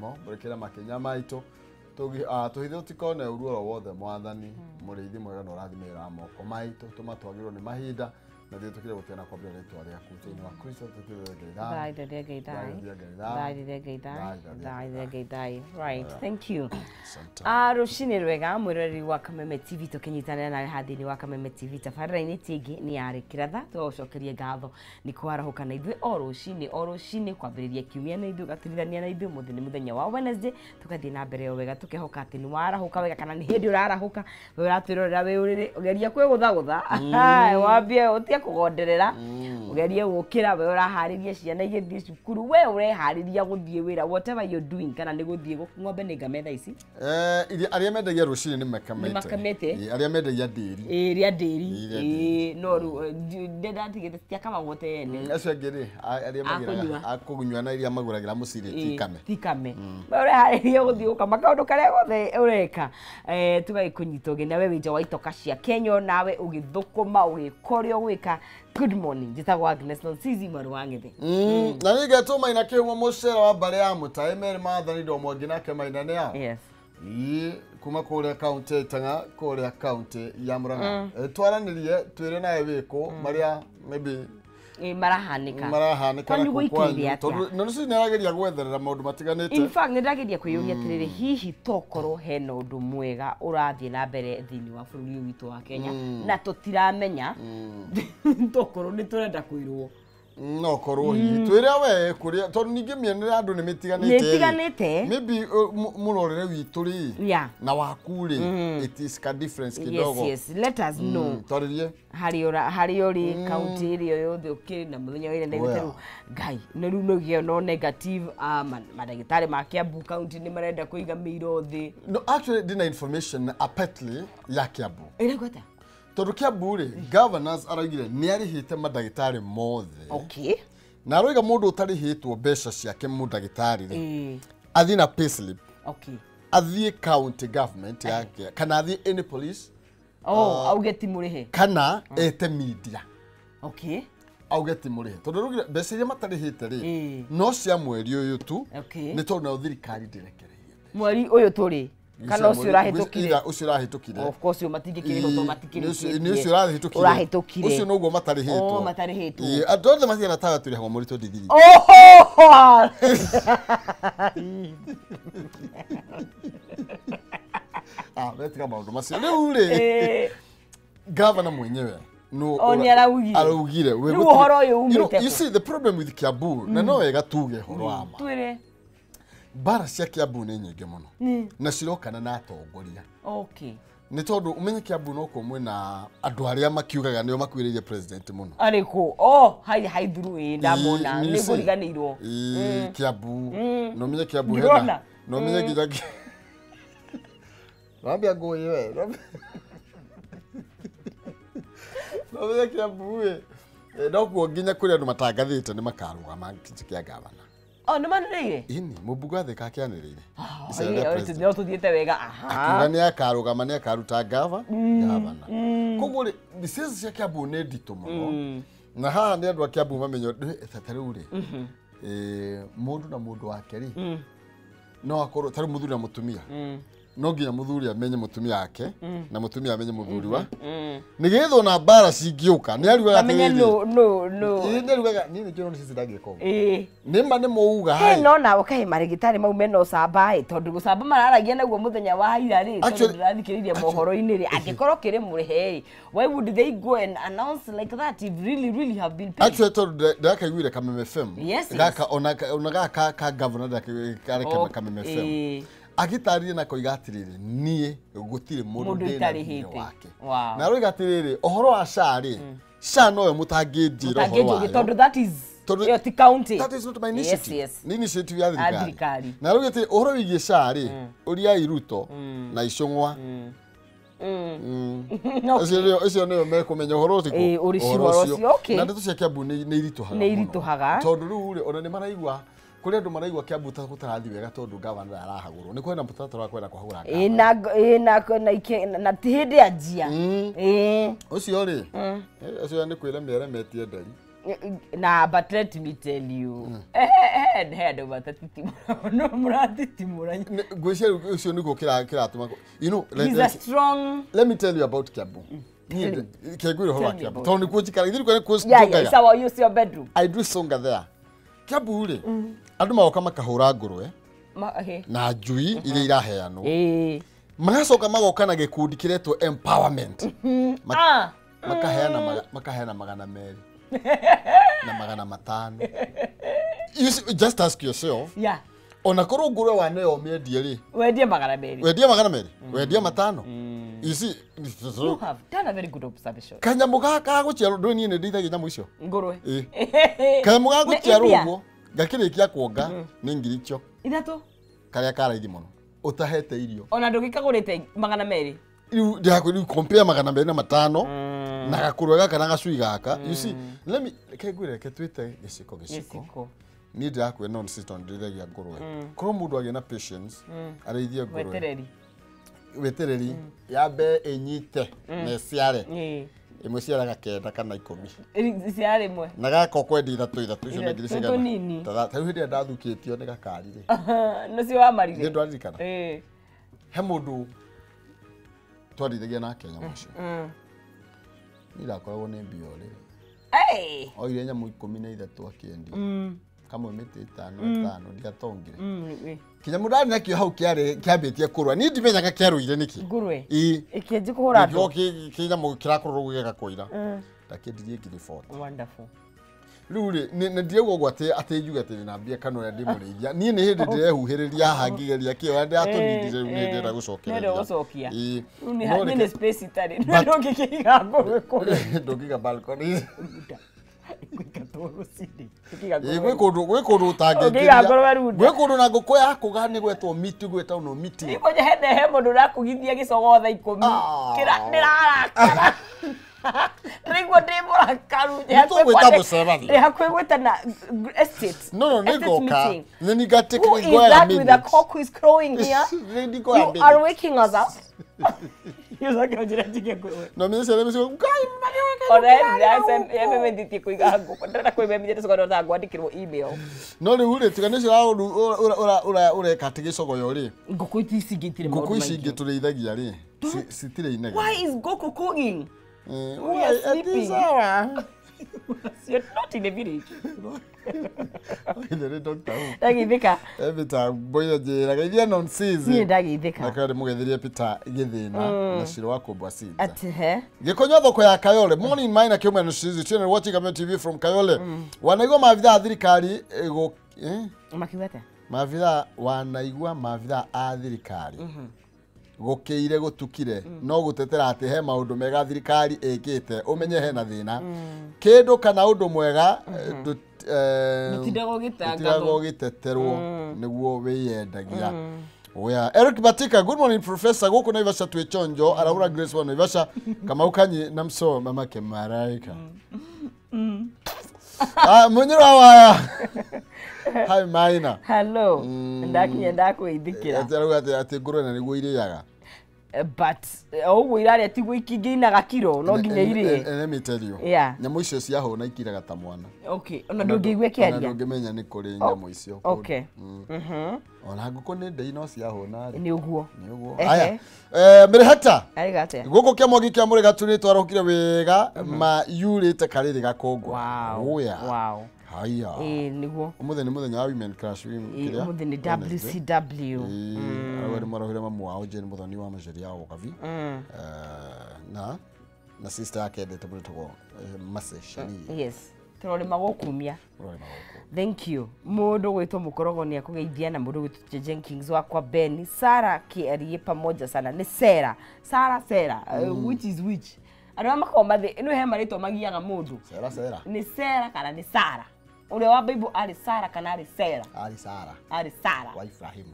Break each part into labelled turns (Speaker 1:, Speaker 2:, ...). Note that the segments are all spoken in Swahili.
Speaker 1: murekera makenya maito tuhithe tikone uruoro wothe mwathani muriithi mwega no rathimira moko maito tumatwagirwo ni mahinda na thie tukire gutena kwa mbere ritwa riaku thini wa Kristo
Speaker 2: right, thank you. Rucini rwega mwirori wa Kameme TV tukinyitanira na hathini wa Kameme TV tabarira-ini tingi ni yari kiratha tucokerie ngatho ni kwarahuka na ithui o rucini kwambiriria kiumia na ithui gatirithania na ithui muthini muthenya wa Wednesday tukathii na mbere wega tukihoka ati ni warahuka wega kana ni hindi urarahuka we uratwirorera we uriri ugeria kwigutha wambie utie kugonderera ugerie gukira we urahariria ciana igithii cukuru we urehariria guthii wira whatever you doing kana ni guthii ng'ombe ni ngametha ici
Speaker 1: aria mendagia rucini ni makamete aria mendagia ndiri
Speaker 2: ria ndiri no ndenda tigete tia kama wote ene
Speaker 1: acio ngiri aria magira akugunywa na iria maguragira muciri
Speaker 2: tikame we urehariria guthii ukama kaundu karia gothe ureka tugaikunyita ugina we winja wa itoka cia Kenya nawe ugithukuma ugikorio gwika. Good morning. Jitagwa Agnes Nonsizi Marwangithe.
Speaker 1: Na nigatuma ina kiumwa mucera wa bare ya mutai mere mathani ndo mwangina ke mainane ya.
Speaker 2: Yes.
Speaker 1: Kuma kore account tanga kore account ya Murang'a. Twaranirie twire nae wiko maria maybe
Speaker 2: marahanika
Speaker 1: na kukwanyu tondu no nci narageria gwetherera maundu matiganite.
Speaker 2: In fact nirageria kwiyuria atiriri hihi tokorwo hena undu mwega urathie na mbere thini wa bururi witu wa Kenya na tutiramenya tokorwo ni turenda kwirwo
Speaker 1: no korwo twire we kuria tondu ningi mienere andu ni mitiganite maybe murorere witu ri na wakuri it is a difference kidogo.
Speaker 2: Yes, let us know
Speaker 1: toririe
Speaker 2: hari ori county iri yothe ukiri na muthenya wire ndagiteru ngai na riu nogio no negative madagitari ma Kiambu county ni marenda kuiga miro thi.
Speaker 1: No, actually dina information apatly ya Kiambu
Speaker 2: iragweta
Speaker 1: tondu Kiambu ri governors araugire ni arihite madagitari mothe.
Speaker 2: Okay.
Speaker 1: Na roiga mundu utarihitwo mbeca ciake mudagitari ri athi na payslip.
Speaker 2: Okay.
Speaker 1: Athi county government yake kana athi any police
Speaker 2: augeti murihe
Speaker 1: kana ete media.
Speaker 2: Okay.
Speaker 1: Augeti murihe tondu rugire mbeca iria matarihite ri no cia mweri uyu tu ni tondu na thirikari ndirekereirie
Speaker 2: mweri uyu turi kana ucio urahitukire of course yo matingikire automatically
Speaker 1: ni ucio urahitukire ucio noguo matarihitwo andu othe mathiana taga turi hamwe muri tondithiri betika maundu macio riu ri governor mwenyewe no
Speaker 2: ni araugire
Speaker 1: we
Speaker 2: uhoro uyu umite
Speaker 1: you see the problem with Kiambu na no wega tuge horo ama
Speaker 2: twire
Speaker 1: bara cia Kiambu ni nyingi muno na cirokana na atongoria.
Speaker 2: Okay.
Speaker 1: Ni tondu umenye Kiambu no ko mwena andu aria makiugaga nio makwiririe president muno
Speaker 2: ariku hai thuru ndamona ni guriganirwo
Speaker 1: Kiambu no menye Kiambu hena no menye githagi wambia ngoye we no menye Kiambu we no kuo nginya kuri andu matangathite ni makaruga makikia gavana.
Speaker 2: No manire
Speaker 1: ini mubugathe kakianirire
Speaker 2: no tuthiete wega
Speaker 1: akiuga ni akarugama ni akaruta gavana koguo ri bisense cia Kiambu ni ndito muno na haha ni andu a Kiambu mamenyo tatariu ri mundu na mundu wake ri no akorwo tari muthuri na mutumia no nginya muthuri amenye mutumia wake na mutumia amenye muthuri wa nigetho na bara cingiuka ni arugaga
Speaker 2: amenye no
Speaker 1: ni arugaga ni kiro ni cicindagi ko nima ni muuga hai
Speaker 2: no na ukahe marigitari mau meno samba tondu gucamba mararagia naguo muthenya wa ira ri tondu ndirathikiriria mohoro-ini ri angikorwo kiri murihe why would they go and announce like that if really have been paid?
Speaker 1: Actually tondu ndakaiguire Kameme FM gaka ona gaka ka governor ndakare Kameme FM agitaririe na koiga atiriri nie gutire mundu ndarihite wake na roiga atiriri ohoro wa shari sha no yo mutanginjira ohoro wa
Speaker 2: tondu that is your county
Speaker 1: that is not my initiative.
Speaker 2: Yes.
Speaker 1: Ni initiative ya thirikari na roiga atiriri ohoro wigie shari uria iruto na icungwa Ocio nio mekumenya ohoro ucio
Speaker 2: okay
Speaker 1: na ndeto cia Kiambu ni irituhaga tondu riu ri ona ni maraigwa kuri andu maraigwa Kiambu gutarathi wega tondu governor arahagurwo ni kwenda mutatara wa kwenda kuhagura na tihindi ajia ucio ri ucio ni kwira mere metie ndari
Speaker 2: Nah, but let me tell you. Head over Titimura. No, Titimura.
Speaker 1: You know,
Speaker 2: he's a strong.
Speaker 1: Let me tell you about Kiambu. Yeah,
Speaker 2: it's our use your bedroom.
Speaker 1: I do songa there. Kiambu ule. Anduma wakama kahura ngurwe. Na jui ile iraheano. Magacoka magokana gikundi kiretwo empowerment. Makaheana magana meri. Na magana matano. You see, just ask yourself.
Speaker 2: Yeah.
Speaker 1: Ona koro ngurwe wane omedie ri.
Speaker 2: Wedie magana meri.
Speaker 1: Wedie matano. You see,
Speaker 2: you have done a very good observation.
Speaker 1: Kanyamu gaka guciarwo ndoni ne ndithagia nyamu icio.
Speaker 2: Ngurwe.
Speaker 1: Kanyamu gaka guciarwo uguo. Gakirikia kuonga ni ngiricho.
Speaker 2: Ithatu.
Speaker 1: Karia karaithi muno. Utahete irio.
Speaker 2: Ona ndugikagurite magana meri.
Speaker 1: Riu ndakuri compare magana meri na matano. Na gakurwe gaka na gacui gaka. You see, let me kegwire ketwite giciko. Ni ndakwe non system ndithagia ngurwe. Koro mundu agena patience, araithia ngurwe. Wetereri yabe enyite ne ciare imwe ciaraga kenda kana 10
Speaker 2: ciare imwe
Speaker 1: na gako kwendi ithatu icio na ngiri cigana tata hindi ndathukitio ni gakarire
Speaker 2: no cio wa marire
Speaker 1: ndi ndwaririkana he mundu twarithagia na Kenya mucio ni ndakoragwo ni biore oire nyamu 13 akiendi kamwe miti 5 ndigatongire kinyamu nakio hau kiambitie kurwa ni ndimenyaga kiaruire niki
Speaker 2: ngurwe ikienje kuhura
Speaker 1: andu kinyamu kirakorwo gugeka koira ndakendirie ngiri 40
Speaker 2: wonderful
Speaker 1: riu ni ndiego gwate ateyuga ati na mbia kanora ndimurithia ni ni hindi ndirehuhiriria hangigeria kio andi atunindire ni ndira gucokereria
Speaker 2: ni space itari ndongikiga ngurwe kuri
Speaker 1: ndongiga balcony
Speaker 2: gwe
Speaker 1: kundu utangikiria gwe kundu na nguku yaku ni gwetwo miti gweta no miti
Speaker 2: ikoje he mundu rakugithia gicogotha 10 kira ndirarakara Ringo ndimura karu hakwigweta na estate
Speaker 1: no nigoka then you got to
Speaker 2: go with the cock who is crowing here you are waking us up.
Speaker 1: No me se me no le ure tiganisha ura katigicogo yori
Speaker 2: nguku ici
Speaker 1: ngiturithagia ri citire inege.
Speaker 2: Why is Goku cooking?
Speaker 1: We are sleeping.
Speaker 2: You're not in the village.
Speaker 1: Ile doctor.
Speaker 2: Ndagithika.
Speaker 1: Peter boya jira gaithia nonsense.
Speaker 2: Ni ndagithika.
Speaker 1: Na kare mugethirie Peter githina na ciro wako bwasita.
Speaker 2: Ati he.
Speaker 1: Gikonyo thoko ya Kayole. Morning Mine kiumwe no season channel watching Kameme TV from Kayole. Wanaigwa maabitha thirikari go
Speaker 2: makiwete.
Speaker 1: Maabitha wanaigwa maabitha a thirikari. Gukiire gutukire no gutetera ati he maundu mega thirikari ikite umenye he na thina kindu kana undu mwega
Speaker 2: tutago
Speaker 1: giteterwo niguo wiyendagia oya. Eric Batika, good morning professor. Guku na Ivasha twechonjo arahura Grace wa Ivasha kama ukanyi na mso mamake Maraika munyiro waya. Hi Maina.
Speaker 2: Hello. Ndakinya ndakwithikira.
Speaker 1: Ati ngurwe na niguo iriaga.
Speaker 2: But oguo irari ati gwikingina kiro no nginya irie.
Speaker 1: Let me tell you. Nyamu icio ciaho na ikiraga ta mwana.
Speaker 2: Okay. Ona ndungigwe kiaria.
Speaker 1: Ona ndungimenya ni kuri nyamu icio.
Speaker 2: Okay.
Speaker 1: Ona nguko ni ndei no ciaho na
Speaker 2: ni uguo.
Speaker 1: Aya. Mirehata.
Speaker 2: Arigate.
Speaker 1: Guko kiamogi kia muri gatuni twarokire wega ma yurite kariri gakongwa.
Speaker 2: Wow. Wow.
Speaker 1: Haya.
Speaker 2: Niguo.
Speaker 1: Umuthe ni muthenya wa Women Crash kiria.
Speaker 2: Umuthe ni WCW.
Speaker 1: Ari marahira mamu wao Jane Muthoni wa Majeria yao kavi. Na sister yake ndete butoko Maseshani.
Speaker 2: Yes. Turore magokumia. Thank you. Mundu gwitwo mukorogo ni akugeithia na mundu gwitwo Jenkins wakwa Ben Sara kiarie pamoja sana ni Sera. Sera which is which? Arwa makoma the ino he marito magiaga mundu.
Speaker 1: Sera.
Speaker 2: Ni Sera kana ni Sara. Ule wa Bible ali Sara kana ali Sera. Ali Sara.
Speaker 1: Wa Ibrahim.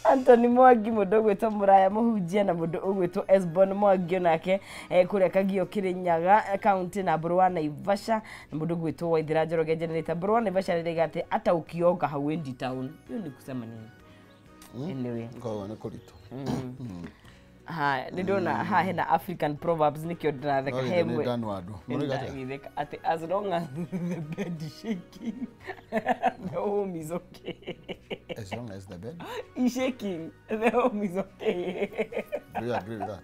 Speaker 2: Anthony Mwangi mundu gwitwo Muraya muhunjia na mundu ugwitwo Esbon Mwangi nake kuria Kagio Kirinyaga county na Burwa na Ivasha na mundu gwitwo Waithira Njoroge generator Burwa na Ivasha rigate ata ukioga Hawendi town. Hiyo ni kusema nini? Anyway.
Speaker 1: Kwa wana kulito.
Speaker 2: Ha, nĩ ndona haha hena African proverbs nĩkĩo ndĩratheka
Speaker 1: No,
Speaker 2: hemwe.
Speaker 1: nĩ ndanu andũ. Mũrĩga atĩa?
Speaker 2: Ndagitheka atĩ as long as the bed is shaking, the home is okay.
Speaker 1: As long as the bed.
Speaker 2: Is shaking, the home is okay.
Speaker 1: Do you agree with that?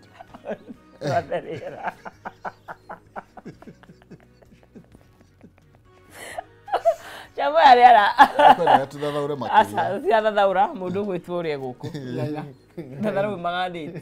Speaker 2: Twathera. Chamo arĩara.
Speaker 1: Kwenda tuthathaure makĩria.
Speaker 2: Asa, ciathathaura mũndũ gwĩtwo ũrĩa gũkũ. Ngaga. Thathaura magadĩte.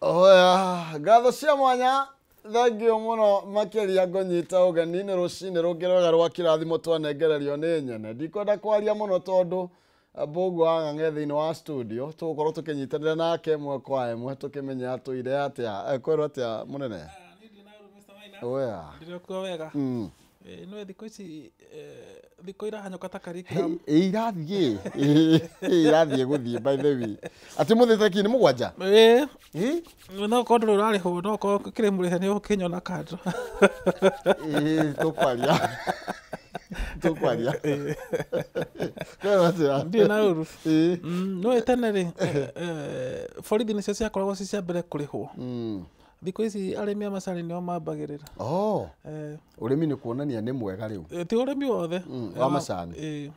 Speaker 1: Oya, ngatho cia mwanya thengio muno makiria ngonyita ugeni ni rucini rungirega rwa kirathimo twanengererio ni nyene ndikwenda kwaria muno tondu Mbogu ang'ang'e thiini wa studio tugukorwo tukinyitanira nake mwe kwa emwe tukimenya tuire atia kwero atia munene oya
Speaker 3: ndirikuo wega no thikũ ici thikũ irahanyoka ta curriculum
Speaker 1: irathiĩ gũthiĩ by the way ati muthite kini mugwanja
Speaker 3: no kodro rarĩhwo no ko kire mũrĩhe nĩ ũkinyona kando
Speaker 1: tukwaria kwero atia
Speaker 3: ndirĩ na ũru no etene rĩ borithi nĩcio ciakoragwo ci cia mbere kũrĩhwo thikũ ici arĩmi a macani nĩo mambagĩrĩra
Speaker 1: ũrĩmi nĩ kuonania nĩ mwega rĩu
Speaker 3: ti ũrĩmi wothe
Speaker 1: wa macani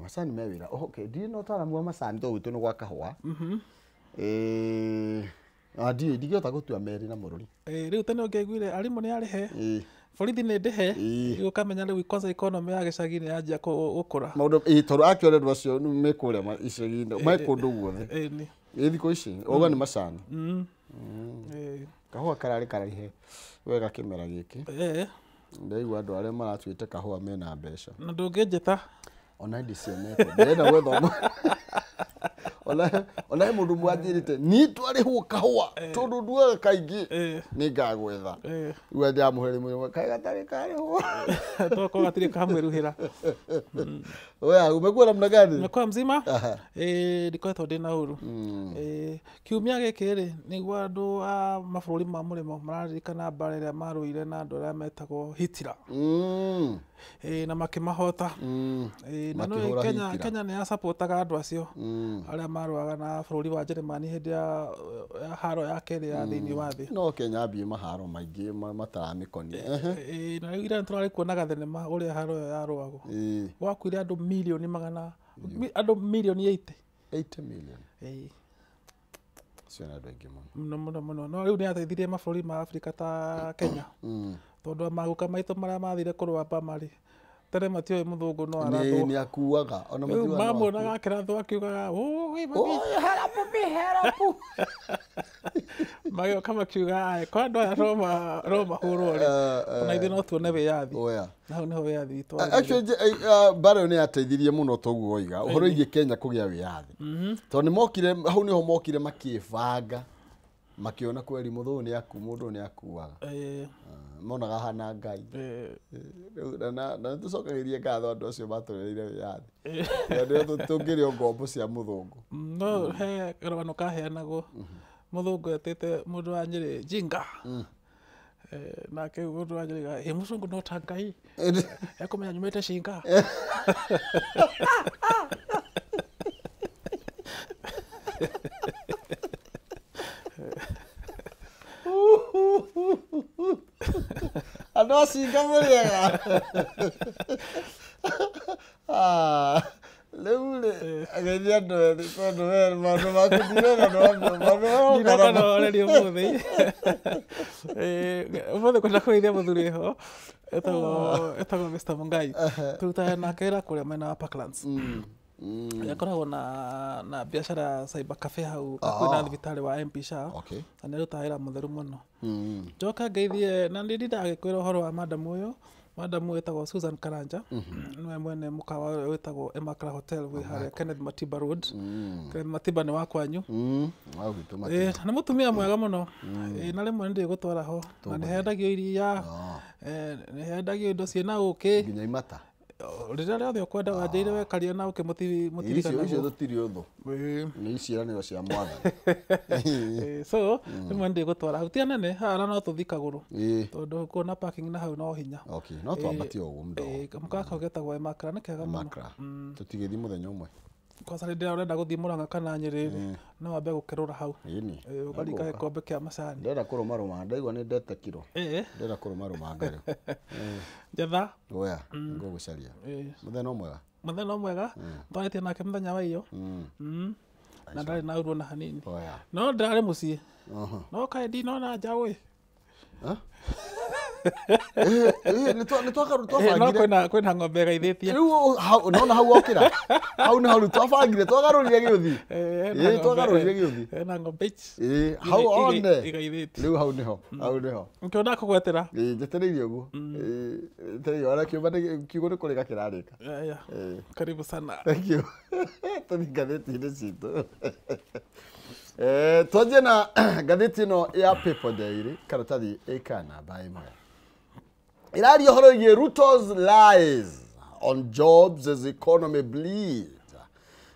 Speaker 1: macani me wĩra ndirĩ na ũtaaramu wa macani to gwitũ nĩ gwa kahũa ndingĩhota gũtua merĩ na mũrũri
Speaker 3: rĩu tene ũngĩaiguire arimũ nĩ arĩhe borithi nĩ ndĩhe ũkamenya rĩu kwanza economy ya gĩcagi nĩ yanjia gũkũra
Speaker 1: maũndũ tondũ akĩona andũ acio me kũrĩa icagi-inĩ me kũndũ guothe thikũ ici ũga nĩ macani kahũa kararĩ karaihe wega kĩmera gĩkĩ ndaigua andũ arĩa maratuĩte kahũa mena mbeca
Speaker 3: na ndũngĩnjĩta
Speaker 1: ona ndicionete ndĩrenda gwethoma ona mũndũ mwanjĩrĩte nitwarĩhwo kahũa tondũ nduaga kaingĩ nĩ ngagwetha rĩu ndĩramũhere mũno kaĩ gatarĩ karĩhwo
Speaker 3: toko gatirĩ kamweruhĩra
Speaker 1: oya umekuwa namna gani
Speaker 3: umekuwa mzima ndikoretwo ndĩ na ũru kiumia gĩkĩ rĩ nĩguo andũ a mabũrũri ma mũrĩmo mararirikana mbara ĩrĩa marũire na andũ arĩa metagwo Hitler na makĩmahota na no Kenya nĩ ya supportaga andũ acio arĩa marũaga na bũrũri wa Germany hĩndĩ ya haro ya kerĩ ya thĩinĩ wa thĩ.
Speaker 1: No Kenya ambie maharo maingĩ mataramĩkonie.
Speaker 3: Na rĩu ira tũrarĩ kuonaga thenema ũrĩa haro ĩyo yarũagwo. Gwakuire andũ milioni magana andũ milioni
Speaker 1: 80 million. Ciana andũ aingĩ
Speaker 3: mũno. No rĩu nĩ ateithirie mabũrũri ma Afrika ta Kenya. Tondũ maguka maitũ marĩa mathire kũrũa marĩ tene matioĩ mũthũngũ no arathwo.
Speaker 1: Nĩ akuaga ona
Speaker 3: mathiuaga. Mamuonaga akĩrathwo akiugaga herapu. Magĩoka makiuga kwa andũ aya no mahũrwo rĩ. Na ithuĩ no tuone wĩyathi. Na hau nĩho wĩyathi witũ.
Speaker 1: Actually Barrow nĩ ateithirie mũno toguo oiga ũhoro igie Kenya kũgĩa wĩyathi. Tondũ nĩ mokire hau nĩho mokire makĩbanga makiona kweli mũndũ nĩ akuaga. Monaga hana Ngai. Na tũcokagĩrie ngatho andũ acio matũrereire wĩyathi. Ndio tũngĩrĩo ngombo cia mũthũngũ.
Speaker 3: No he karũgano kaheanagwo mũthũngũ etĩte mũndũ wa Nyĩrĩ jinga. Nake mũndũ wa Nyĩrĩ mũcũngũ no ta Ngai. Ekũmenya nyumĩte cinga.
Speaker 1: Andũ acinga mũrĩega. Rĩu ageithia andũ ethĩ tondũ maũndũ maku ndirona
Speaker 3: ndinokanoorerio mũthĩ. Ũmũthĩ kwenda kũgeithia mũthuri ho etagwo Mr. Mungai. Tũrutaga nake wĩra kũrĩa mwena wa Parklands. Akoragwo na biacara ya cyber cafe hau hakuhĩ na thibitarĩ wa MP Shah. Na nĩ arutaga wĩra mũtheru mũno. Njoka ngeithie na nĩ ndagĩkwĩra ũhoro wa madamu ũyũ. Madamu wĩtagwo Susan Karanja. Nĩwe mwene mũkawa ũyũ wĩtagwo Emakra Hotel wĩ harĩa Kenneth Matiba Road. Kenneth Matiba nĩ wa kwanyu. Nĩ mũtumia mwega mũno. Na rĩmwe nĩndĩgũtwara ho. Na nĩhendagio iria. Nĩhendagio indo ciĩna ũkĩ.
Speaker 1: Nginya imata.
Speaker 3: Rĩrĩa rĩothe ũkwenda wanjĩire wekaria na ũkĩmũtirikana.
Speaker 1: Icio tũtirĩ ũthũ. Nĩ iciaranĩro cia Mwathani.
Speaker 3: So rĩmwe ndĩgũtwara hau ti anene haha no tũthi Kagũrũ. Tondũ kuona parking na hau no hinya.
Speaker 1: No twambatie ũguo mũndũ.
Speaker 3: Mũkaka ũgetagwo Emakra nĩ kega mũno.
Speaker 1: Tũtigĩthiĩ mũthenya ũmwe.
Speaker 3: Kwa sababu ndio urenda guthii Murang'a kana Nyeri no wambe gukerura hau ukarika gikombe kia macani
Speaker 1: ndenda kurumaruma ndaigua ni ndete kiro ndenda kurumaruma ngari
Speaker 3: jetha
Speaker 1: oya ngugucaria muthenya mwega twaretie nake muthenya wa iyo na ndari na urwo na hanini no ndari mucii no kaidi no na njawe nĩ twabangire
Speaker 3: no kwĩna ng'ombe gaithĩtie
Speaker 1: rĩu nona hau okĩra hau nĩ hau twabangire twagarũrire gĩũthi twagarũrire gĩũthi
Speaker 3: hena ng'ombe
Speaker 1: hau one
Speaker 3: igaithĩtie
Speaker 1: rĩu hau nĩho
Speaker 3: nkĩona kũgwetera
Speaker 1: njetereire ũguo njetereire ona kiugo nĩ kũrĩka kĩrarĩka
Speaker 3: karibu sana
Speaker 1: thank you tũthiĩ ngathĩti-inĩ citũ twanjie na ngathĩti ĩno ya People Daily karatathi ĩkana mbaĩ iraria ũhoro wĩgiĩ Ruto's lies on jobs as economy bleeds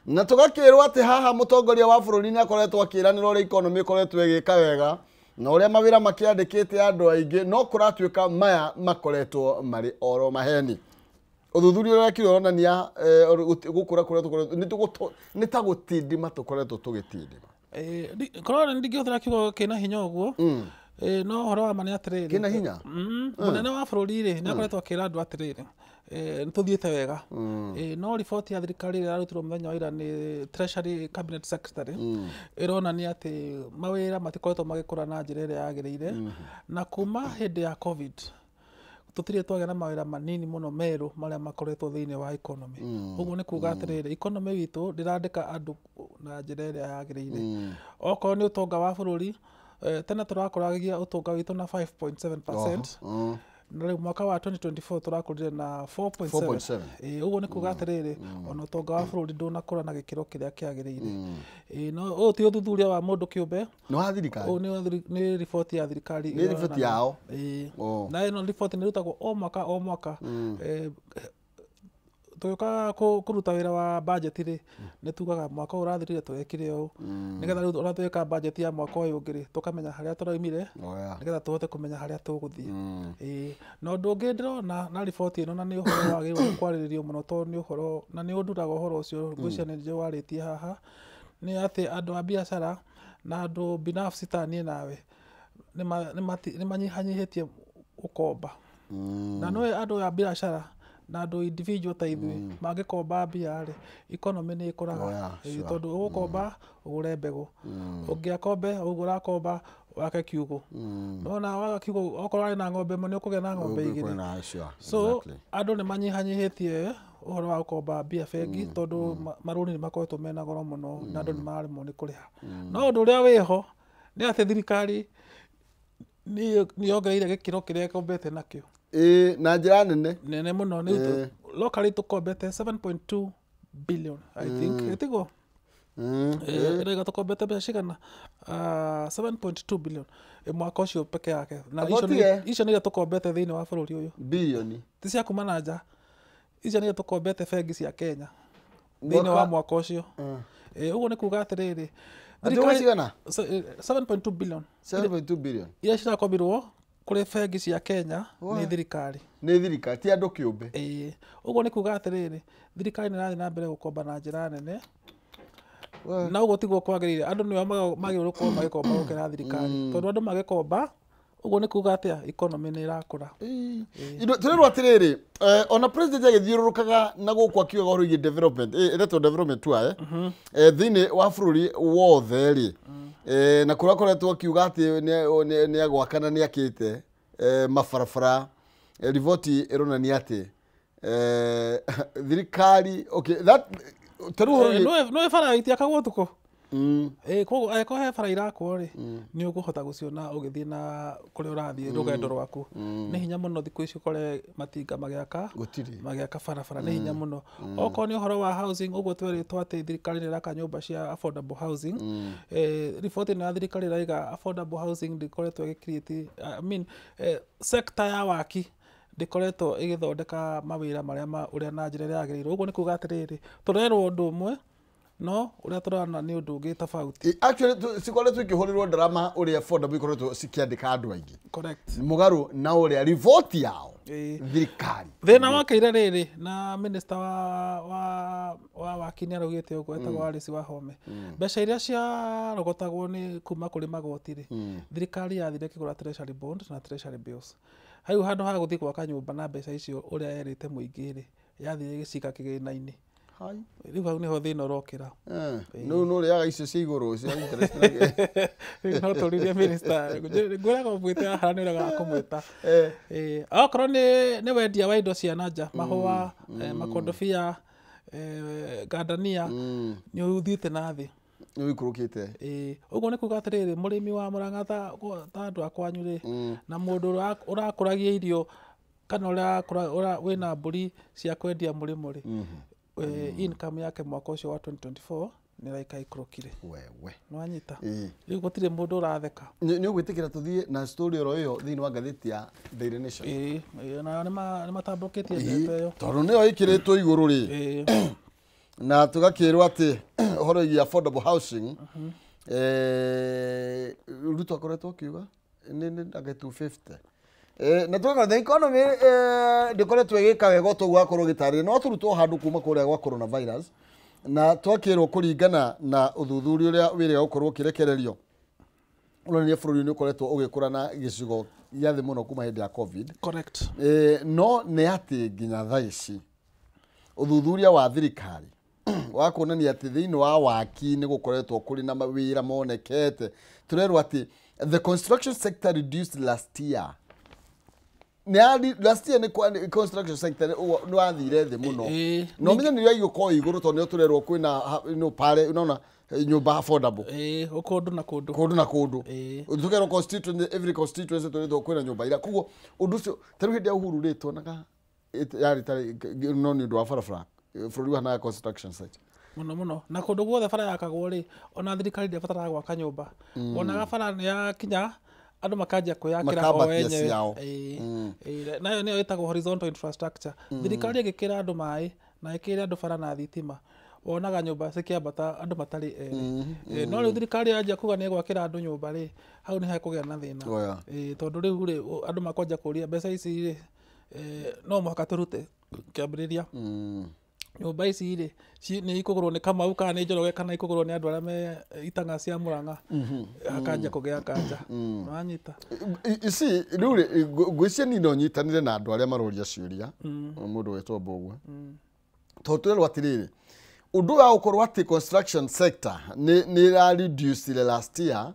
Speaker 1: na tũgakĩrwo atĩ haha mũtongoria wa bũrũri nĩ akoretwo akĩĩranĩra ũrĩa economy ĩkoretwo ĩgĩka wega na ũrĩa mawĩra makĩandĩkĩte andũ aingĩ no kũratuĩka maya makoretwo marĩ oro maheni ũthuthuria ũrĩa kĩrĩ ũronania gũkũra kũretwo nĩ ta gũtindima tũkoretwo tũgĩtindima
Speaker 3: korwo ndingĩhũthĩra kiugo kĩna hinya ũguo no ũhoro wa ma nĩ atĩrĩrĩ
Speaker 1: kĩna hinya
Speaker 3: mũnene wa bũrũri-rĩ nĩ akoretwo akĩra andũ atĩrĩrĩ nĩ tũthiĩte wega no riboti ya thirikari ĩrĩa yarutirwo mũthenya wa ira nĩ Treasury Cabinet Secretary ĩronania atĩ mawĩra matikoretwo magĩkũra na njĩra ĩrĩa yagĩrĩire na kuma hĩndĩ ya COVID tũtirĩ twagĩa na mawĩra manini mũno merũ marĩa makoretwo thĩinĩ wa economy ũguo nĩ kuuga atĩrĩrĩ economy witũ ndĩrandĩka andũ na njĩra ĩrĩa yagĩrĩire okorwo nĩ ũtonga wa bũrũri tene tũrakũragia ũtonga witũ na 5.7% na rĩu mwaka wa 2024 tũrakũrire na 4.7 ũguo nĩ kuuga atĩrĩrĩ ona ũtonga wa bũrũri ndũnakũra na gĩkĩro kĩrĩa kĩagĩrĩire no ũyũ ti ũthuthuria wa mũndũ kĩũmbe
Speaker 1: nĩ wa thirikari
Speaker 3: nĩ riboti ya thirikari
Speaker 1: nĩ riboti yao
Speaker 3: na ĩno riboti nĩ ĩrutagwo o mwaka tũgĩũka kũruta wĩra wa budget-rĩ nĩ tugaga mwaka ũyũ ũrathirire twekire ũũ nĩgetha rĩu ona twĩka budget ya mwaka ũyũ ũngĩ-rĩ tũkamenya harĩa tũraumire nĩgetha tũhote kũmenya harĩa tũgũthiĩ na ũndũ ũngĩ ndĩrona na riboti ĩno na nĩ ũhoro wagĩrĩirwo kwarĩrĩrio mũno tondũ nĩ ũhoro na nĩ ũnduraga ũhoro ũcio ngwĩciria nĩ nĩguo warĩtie haha nĩ atĩ andũ a biacara na andũ binafsi ta niĩ nawe nĩ manyihanyihĩtie gũkomba. Na nĩ andũ a biacara na andũ individual ta ithuĩ mangĩkomba mbia rĩ, economy nĩ ĩkũraga. Tondũ ũgũkomba ũgũre mbegũ, ũngĩakombe ũguo ũrakomba wake kiugũ. Nona waga kiugũ okorwo arĩ na ng'ombe ĩmwe nĩ ũkũgĩa na ng'ombe igĩrĩ. So andũ nĩ manyihanyihĩtie ũhoro wa gũkomba mbia bengi tondũ marũni nĩ makoretwo mena goro mũno na andũ nĩ mararemwo nĩ kũrĩha. No ũndũ ũrĩa wĩho nĩ atĩ thirikari nĩ yongereire gĩkĩro kĩrĩa ĩkombete nakĩo.
Speaker 1: Na njĩra nene
Speaker 3: mũno. Locally tũkombete 7.2 billion I think. Ĩtigwo ĩraiga tũkombete mbeca cigana 7.2 billion mwaka ũcio peke yake. Na icio nĩ iria tũkombete thĩinĩ wa bũrũri ũyũ.
Speaker 1: Bilioni
Speaker 3: ti cia kuma na nja. Icio nĩ tũkombete bengi cia Kenya thĩinĩ wa mwaka ũcio. Ũguo nĩ kuuga atĩrĩrĩ, 7.2 billion iria cirakombirwo kũrĩ bengi cia Kenya nĩ thirikari.
Speaker 1: Ti andũ kĩũmbe.
Speaker 3: Ũguo nĩ kuuga atĩrĩrĩ, thirikari nĩ ĩrathiĩ na mbere gũkomba na njĩra nene. Na ũguo tiguo kwagĩrĩire. Andũ nĩo magĩrĩirwo gũkorwo magĩkomba gũkĩra thirikari. Tondũ andũ magĩkomba, ũguo nĩ kuuga atĩa economy nĩ ĩrakũra.
Speaker 1: Tũrerwo atĩrĩrĩ, ona president agĩthiũrũrũkaga na gũkũ akiuga ũhoro wĩgiĩ development, ĩretwo development tour thĩinĩ wa bũrũri wothe rĩ, na kũrĩa akoretwo akiuga atĩ nĩ agwakana nĩ akĩte mabarabara, riboti ĩronania atĩ thirikari
Speaker 3: no bara itiakagwo ũtukũ. Koguo angĩkorwo he bara irakwo rĩ, nĩ ũkũhota gũciona ũgĩthiĩ na kũrĩa ũrathiĩ rũgendo rwaku. Nĩ hinya mũno thikũ ici ũkore matinga magĩaka barabara, nĩ hinya mũno. Okorwo nĩ ũhoro wa housing, ũguo twerĩtwo atĩ thirikari nĩ ĩraka nyũmba cia affordable housing. Riboti ĩno ya thirikari ĩraiga affordable housing ndĩkoretwo ĩgĩ-create, sector ya waki ndĩkoretwo ĩgĩthondeka mawĩra marĩa ũrĩa na njĩra ĩrĩa yagĩrĩirwo. Ũguo nĩ kuuga atĩrĩrĩ, tũrerwo ũndũ ũmwe no ũrĩa tũrona nĩ ũndũ ũngĩ tofauti.
Speaker 1: Actually cikoretwo ikĩhũrĩrwo drama ũrĩa affordable ikoretwo cikĩandĩka andũ aingĩ.
Speaker 3: Correct.
Speaker 1: Mũgarũ na ũrĩa riboti yao thirikari.
Speaker 3: Thĩna wakĩire rĩrĩ, na minister wa waki nĩ araugĩte ũguo, etagwo Alice Wahome. Mbeca iria ciarogotagwo nĩ kuma kũrĩ magoti rĩ, thirikari yathire ĩkĩgũra treasury bond na treasury bills. Hau handũ ha gũthiĩ gwaka nyũmba na mbeca icio ũrĩa yerĩte mũingĩ rĩ, yathire ĩgĩcika kĩgĩna-inĩ. Rĩu hau nĩho thĩna ũrokĩra.
Speaker 1: Rĩu nĩ ũrĩaga icio cia igũrũ cia interest.
Speaker 3: No tũrĩrie minister, ngwĩraga ũmwĩte haha nĩ ũrega kũmwĩta. Okorwo nĩ wendia wa indo cia nanja, mahũa, makondobia, ngandania, nĩ ũthiĩte na thĩ.
Speaker 1: Nĩ ũikũrũkĩte.
Speaker 3: Ũguo nĩ kuuga atĩrĩrĩ, mũrĩmi wa Mũrang'a ta andũ akwanyu rĩ, na mũndũ ũrakũragia irio kana ũrĩa wĩna mbũri cia kwendia mũrĩmo rĩ, income yake mwaka ũcio wa 2024 nĩ ĩraika ikũrũkire. Nĩ wanyita? Rĩu gũtirĩ mũndũ ũratheka.
Speaker 1: Nĩ ũgwĩtĩkĩra tũthiĩ na story oro ĩyo thĩinĩ wa ngathĩti ya Daily Nation?
Speaker 3: Na nĩ matambũrũkĩtie ndeto ĩyo.
Speaker 1: Tondũ nĩyo ĩkĩrĩtwo igũrũ rĩ, na tũgakĩrwo atĩ ũhoro wĩgiĩ affordable housing, Ruto akoretwo akiuga nĩ ndage 250. Na tuoka the economy ndikoretwo ĩgĩka wega ũtoguo akorwo gĩtarĩria, no tũrutwo handũ kuma kũrĩa gwa coronavirus, na twakĩrwo kũringana na ũthuthuria ũrĩa wĩrĩga gũkorwo ũkĩrekererio ũronania bũrũri nĩ ũkoretwo ũgĩkũra na gĩcigo gĩa thĩ mũno kuma hĩndĩ ya COVID.
Speaker 3: Correct.
Speaker 1: No nĩ atĩ nginya thaa ici ũthuthuria wa thirikari wa kuonania atĩ thĩinĩ wa waki nĩ gũkoretwo kũrĩ na mawĩra monekete. Tũrerwo atĩ the construction sector reduced last year. Last year nĩ construction sector nĩ wathire thĩ mũno. No menya nĩ yagĩkorwo igũrũ tondũ nĩ tũrerwo kwĩna pale unaona nyũmba affordable.
Speaker 3: Kũndũ na kũndũ.
Speaker 1: Kũndũ na kũndũ. Tũkerwo constituency, every constituency tũrerwo kwĩna nyũmba ira. Koguo ũndũ ũcio tarĩu hĩndĩ ya Uhuru rĩ tuonaga yarĩ tarĩ no nĩ ũndũ wa barabara bũrũri wa na construction site.
Speaker 3: Mũno na kũndũ guothe bara yakagwo rĩ, ona thirikari ndĩbataraga gwaka nyũmba. Wonaga bara nĩ yakinya andũ makanjia kwĩyakĩra o enyewe. Nayo nĩyo ĩtagwo horizontal infrastructure. Thirikari ĩgĩkĩra andũ maĩ na ĩkĩre andũ bara na thitima, wonaga nyũmba cikĩambata andũ matarĩ ene. No rĩu thirikari yanjia kuga nĩ gwakĩra andũ nyũmba rĩ, hau nĩ hakũgĩa na thĩna. Tondũ rĩu rĩ andũ makwanja kũria mbeca ici rĩ, no mũhaka tũrute kĩambĩrĩria nyũmba ici rĩ nĩ ikũgũrwo nĩ Kamau kana nĩ Njoroge kana ikũgũrwo nĩ andũ arĩa me itanga cia Mũrang'a akanja kũgĩa kanja wanyita
Speaker 1: ici rĩu rĩ ngwĩciria ni no nyitanire na andũ arĩa maroria ciũria mũndũ wetwo Mbũgua tondũ twĩrwo atĩrĩrĩ ũndũ wa gũkorwo atĩ construction sector nĩ ra reduce last year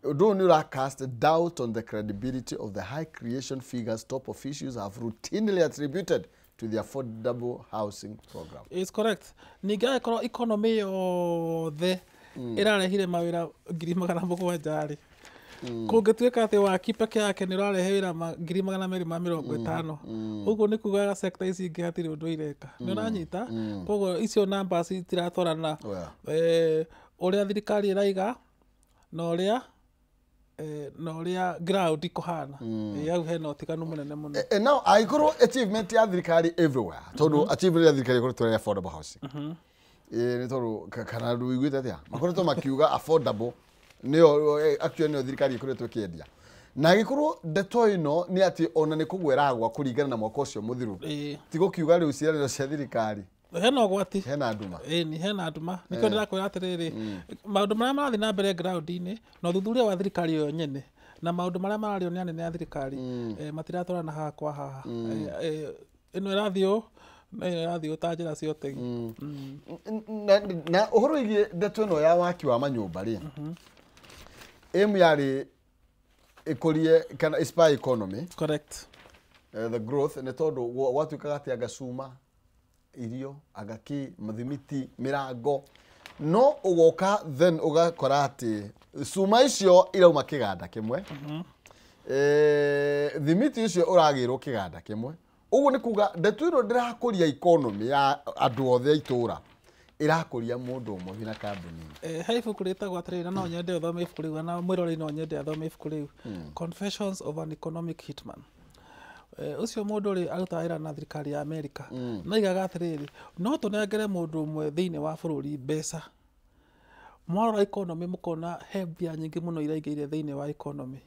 Speaker 1: ũndũ nĩ ra cast doubt on the credibility of the high creation figures top officials have routinely attributed to the affordable housing program.
Speaker 3: It's correct. Ningĩ agĩkorwo economy yothe ĩrarehire mawĩra 700,000 rĩ kũngĩtuĩka atĩ waki peke yake nĩ ũrarehe wĩra 250,000 ũguo nĩ kuuga sector ici ingĩ hatirĩ ũndũ ireka nĩ ũranyita koguo icio numbers itiratwarana ũrĩa thirikari ĩraiga na ũrĩa ground ikuhana yau hena ũtiganu mũnene mũno.
Speaker 1: And now aigũrwo achievement ya thirikari everywhere tondũ achievement ya thirikari ĩkoretwo ĩrĩ affordable housing nĩ tondũ kana rũiguĩte atĩa makoretwo makiuga affordable nĩyo actually nĩyo thirikari ĩkoretwo ĩkĩendia na gĩkorwo ndeto ĩno nĩ atĩ ona nĩ kũgwĩragwa kũringana na mwaka ũcio mũthiru ti gũkiuga rĩu ciĩranĩro cia thirikari
Speaker 3: hena ũgwati
Speaker 1: hena nduma
Speaker 3: ni hena nduma nĩkĩo ndĩrakwĩra atĩrĩrĩ maũndũ marĩa marathiĩ na mbere ground-inĩ na ũthuthuria wa thirikari yo nyene na maũndũ marĩa marario nĩ anene a thirikari matiratwarana haha kwa haha ĩno ĩrathiĩ ta njĩra cia ũtegi
Speaker 1: na ũhoro wĩgiĩ ndeto ĩno ya waki wa manyũmba rĩ yarĩ ĩkũrie kana inspire economy
Speaker 3: correct
Speaker 1: the growth nĩ tondũ gwatuĩkaga atĩ agacuma irio agaki mathimiti mirango no ugoka then ugakora ati cuma icio irauma kiganda kimwe thimiti icio uragirwo kiganda kimwe uguo ni kuga ndeto ĩno ndĩrakũria economy ya andũ othe itura ĩrakũria mũndũ ũmwe na kambuni
Speaker 3: he ibuku rĩtagwo atĩrĩrĩ na no nyende ũthome ibuku rĩu na mwĩrori no nyende athome ibuku rĩu Confessions of an Economic Hitman ucio mũndũ rĩ arutaga wĩra na thirikari ya America na igaga atĩrĩrĩ no tũnengere mũndũ ũmwe thĩinĩ wa bũrũri mbeca mwarora economy mũkona he mbia nyingĩ mũno iraingĩire thĩinĩ wa economy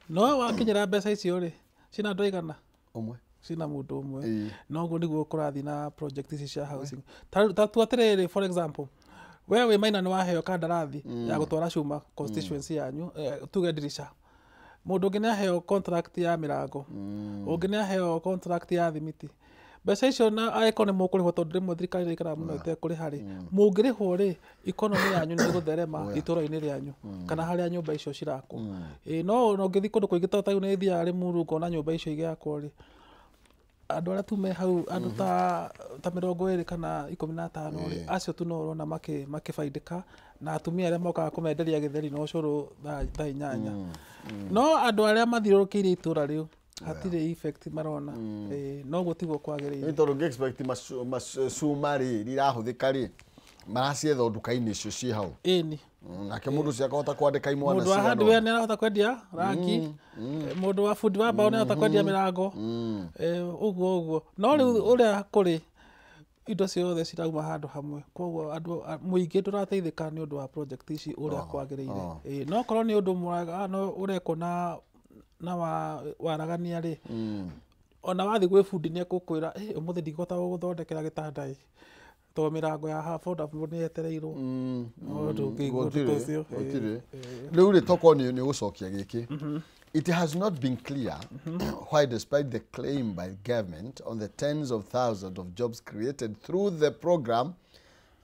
Speaker 3: no wakinyĩra mbeca icio rĩ cina andũ aigana
Speaker 1: ũmwe
Speaker 3: cina mũndũ ũmwe no guo nĩguo kũrathiĩ na project ici cia housing tatu atĩrĩrĩ for example we wĩ Maina nĩ waheo kandarathi ya gũtwara cuma constituency yanyu tuge Dirisha mũndũ ũngĩ nĩ aheo contract ya mĩrango ũngĩ nĩ aheo contract ya thimiti mbeca icio na aĩko nĩ mũkũrĩhwo tondũ rĩmwe thirikari ĩikaraga mũno ĩtekũrĩha rĩ mũngĩrĩhwo rĩ economy yanyu nĩ gũtherema itũũra-inĩ rĩanyu kana harĩa nyũmba icio cirakwo no ũngĩthiĩ kũndũ kũingĩ ta ũtau nĩ thiaga rĩ Murungo na nyũmba icio igĩakwo rĩ andũ arĩa tu me hau andũ ta 20 kana 15 rĩ acio tu no ũrona makĩbaindĩka na atumia arĩa mokaga kũmenderia gĩtheri na ũcũrũ thaa 8 no andũ arĩa mathiũrũrũkĩirie itũũra rĩu hatirĩ effect marona no gũtigwo kwagĩrĩire
Speaker 1: nĩ tondũ ngĩ expect macuma rĩ rirahũthĩka rĩ maracietha nduka-inĩ icio ciĩ hau
Speaker 3: ĩni
Speaker 1: nake mũndũ ũcio akahota kwandĩka imwana
Speaker 3: mũndũ wa hardware nĩ arahota kwendia rangi mũndũ wa food wa mbao nĩ arahota kwendia mĩrango ũguo no rĩu ũrĩa kũrĩ indo ciothe cirauma handũ hamwe koguo andũ mũingĩ ndũrateithĩka nĩ ũndũ wa project ici ũrĩa kwagĩrĩire no korwo nĩ ũndũ mwega no ũreko na waragania rĩ ona wathiĩ gwĩ bundi nĩ ekũkwĩra ũmũthĩ ndigũhota gũgũthondekera gĩtanda to mĩrango ya affordable nĩ yetereirwo
Speaker 1: rĩu rĩ toko nĩ gũcokia gĩkĩ it has not been clear why despite the claim by government on the tens of thousands of jobs created through the program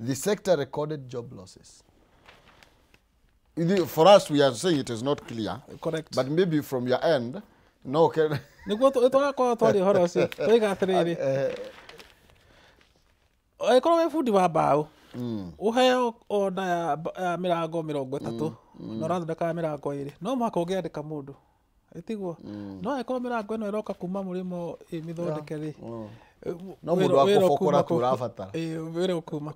Speaker 1: the sector recorded job losses. For us, we are saying it is not clear.
Speaker 3: Correct.
Speaker 1: But maybe from your end, no.
Speaker 3: Nĩguo twakorwo twarĩ ũhoro ũcio tũiga atĩrĩrĩ angĩkorwo wĩ bundi wa mbaũ ũheo order ya mĩrango 30 na ũrathondeka mĩrango 2 no mũhaka ũngĩandĩka mũndũ ĩtiguo no angĩkorwo mĩrango ĩno ĩroka kuma mũrĩmo mĩthondeke rĩ
Speaker 1: no mũndũ wa kũbokora tu ũrabatara
Speaker 3: wĩra ũkuma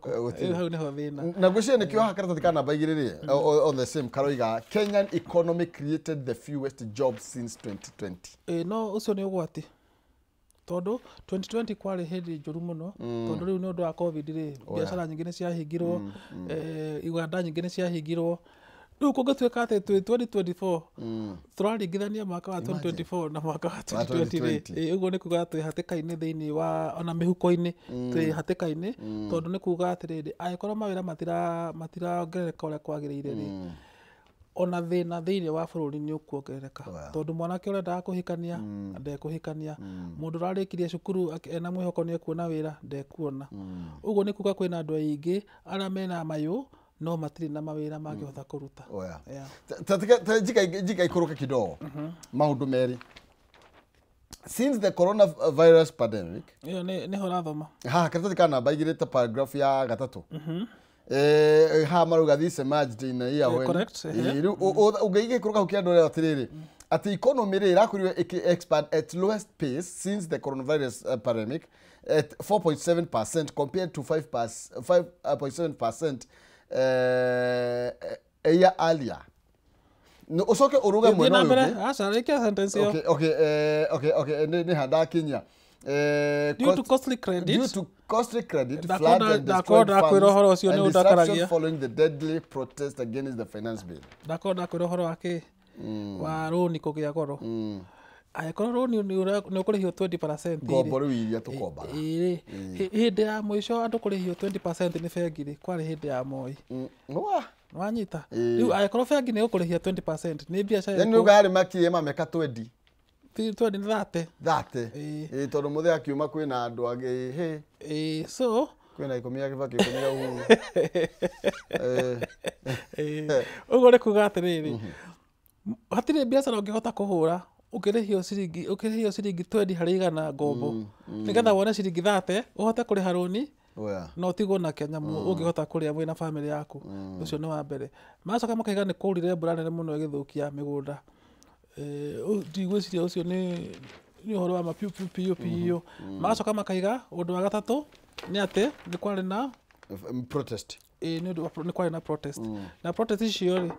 Speaker 3: hau nĩho thĩna
Speaker 1: na ngwĩciria nĩkĩo haha karatathi ka namba 2 rĩ on the same karoiga Kenyan economy created the fewest jobs since 2020
Speaker 3: no ũcio nĩ ũgwati tondũ 2020 kwarĩ hĩndĩ njũru mũno tondũ rĩu nĩ ũndũ wa covid rĩ biacara nyingĩ nĩ ciahingirwo iganda nyingĩ nĩ ciahingirwo Rĩu kũngĩtuĩka atĩ 2024 tũraringithania mwaka wa 2024 na mwaka wa 2020. Ũguo nĩ kuga twĩ hatĩka-inĩ thĩinĩ wa ona mĩhuko-inĩ twĩ hatĩka-inĩ tondũ nĩ kuga atĩrĩrĩ angĩkorwo mawĩra matirongerereka ũrĩa kwagĩrĩire rĩ ona thĩna thĩinĩ wa bũrũri nĩ ũkuongerereka tondũ mwanake ũrendaga kũhikania ndekũhikania mũndũ ũrarĩkirie cukuru ena mwĩhoko nĩ ekuona wĩra ndekuona. Ũguo nĩ kuga kwĩna andũ aingĩ arĩa mena mayũ no matirĩ na mawĩra mangĩhota kũruta.
Speaker 1: Jika ikũrũke kidogo maũndũ merĩ. Since the coronavirus pandemic
Speaker 3: iyo nĩ thoma
Speaker 1: karatathi ka namba igĩrĩte paragraph ya gatatũ ha maruga this emerged in a year when ũngĩiga ikũrũka hau kĩandũ rĩo atĩrĩrĩ atĩ economy rĩ ĩrakorirwo expand at lowest pace since the coronavirus pandemic at 4.7% compared to 5.7% a year earlier. No usoke uruga mwena
Speaker 3: ũyũ. Aca rĩkia sentence yo.
Speaker 1: Okay nĩ handa Kenya.
Speaker 3: Due to costly
Speaker 1: credit flood and disruption following the deadly protest against the finance bill.
Speaker 3: Ndakwĩra ũhoro wake wa rũni kũgĩa goro. Angĩkorwo rũni nĩ ũkũrĩhio 20%
Speaker 1: ngombo rĩu iria tũkombaga.
Speaker 3: Hĩndĩ ya mũico andũ kũrĩhio 20% nĩ bengi rĩ kwarĩ hĩndĩ ya Moi. Wanyita rĩu angĩkorwo bengi nĩ ũkũrĩhia 20% nĩ biacara
Speaker 1: yaani nĩ gari makie mameka 20
Speaker 3: 30
Speaker 1: tondũ mũthee akiuma kwĩna andũ angĩ
Speaker 3: so
Speaker 1: kwĩna ikũmi ya kĩbaki ikũmi ya Uhuru
Speaker 3: ũguo nĩ kuga atĩrĩrĩ hatirĩ biacara ũngĩhota kũhũra ũkĩrĩhio ciringi 20 harĩ igana ngombo nĩgetha wone ciringi 30 ũhote kũrĩha rũni no tigwo na Kenya ũngĩhota kũrĩa mwĩ na bamĩrĩ yaku. Ũcio nĩ wa mbere. Macoka makaiga nĩ kũrire mbura nene mũno ĩgĩthũkia mĩgũnda. Ndigwĩciria ũcio nĩ ũhoro wa mapiũ. Macoka makaiga ũndũ wa gatatũ nĩ atĩ nĩ kwarĩ na
Speaker 1: protest.
Speaker 3: Nĩ kwarĩ na protest. Na protest icio rĩ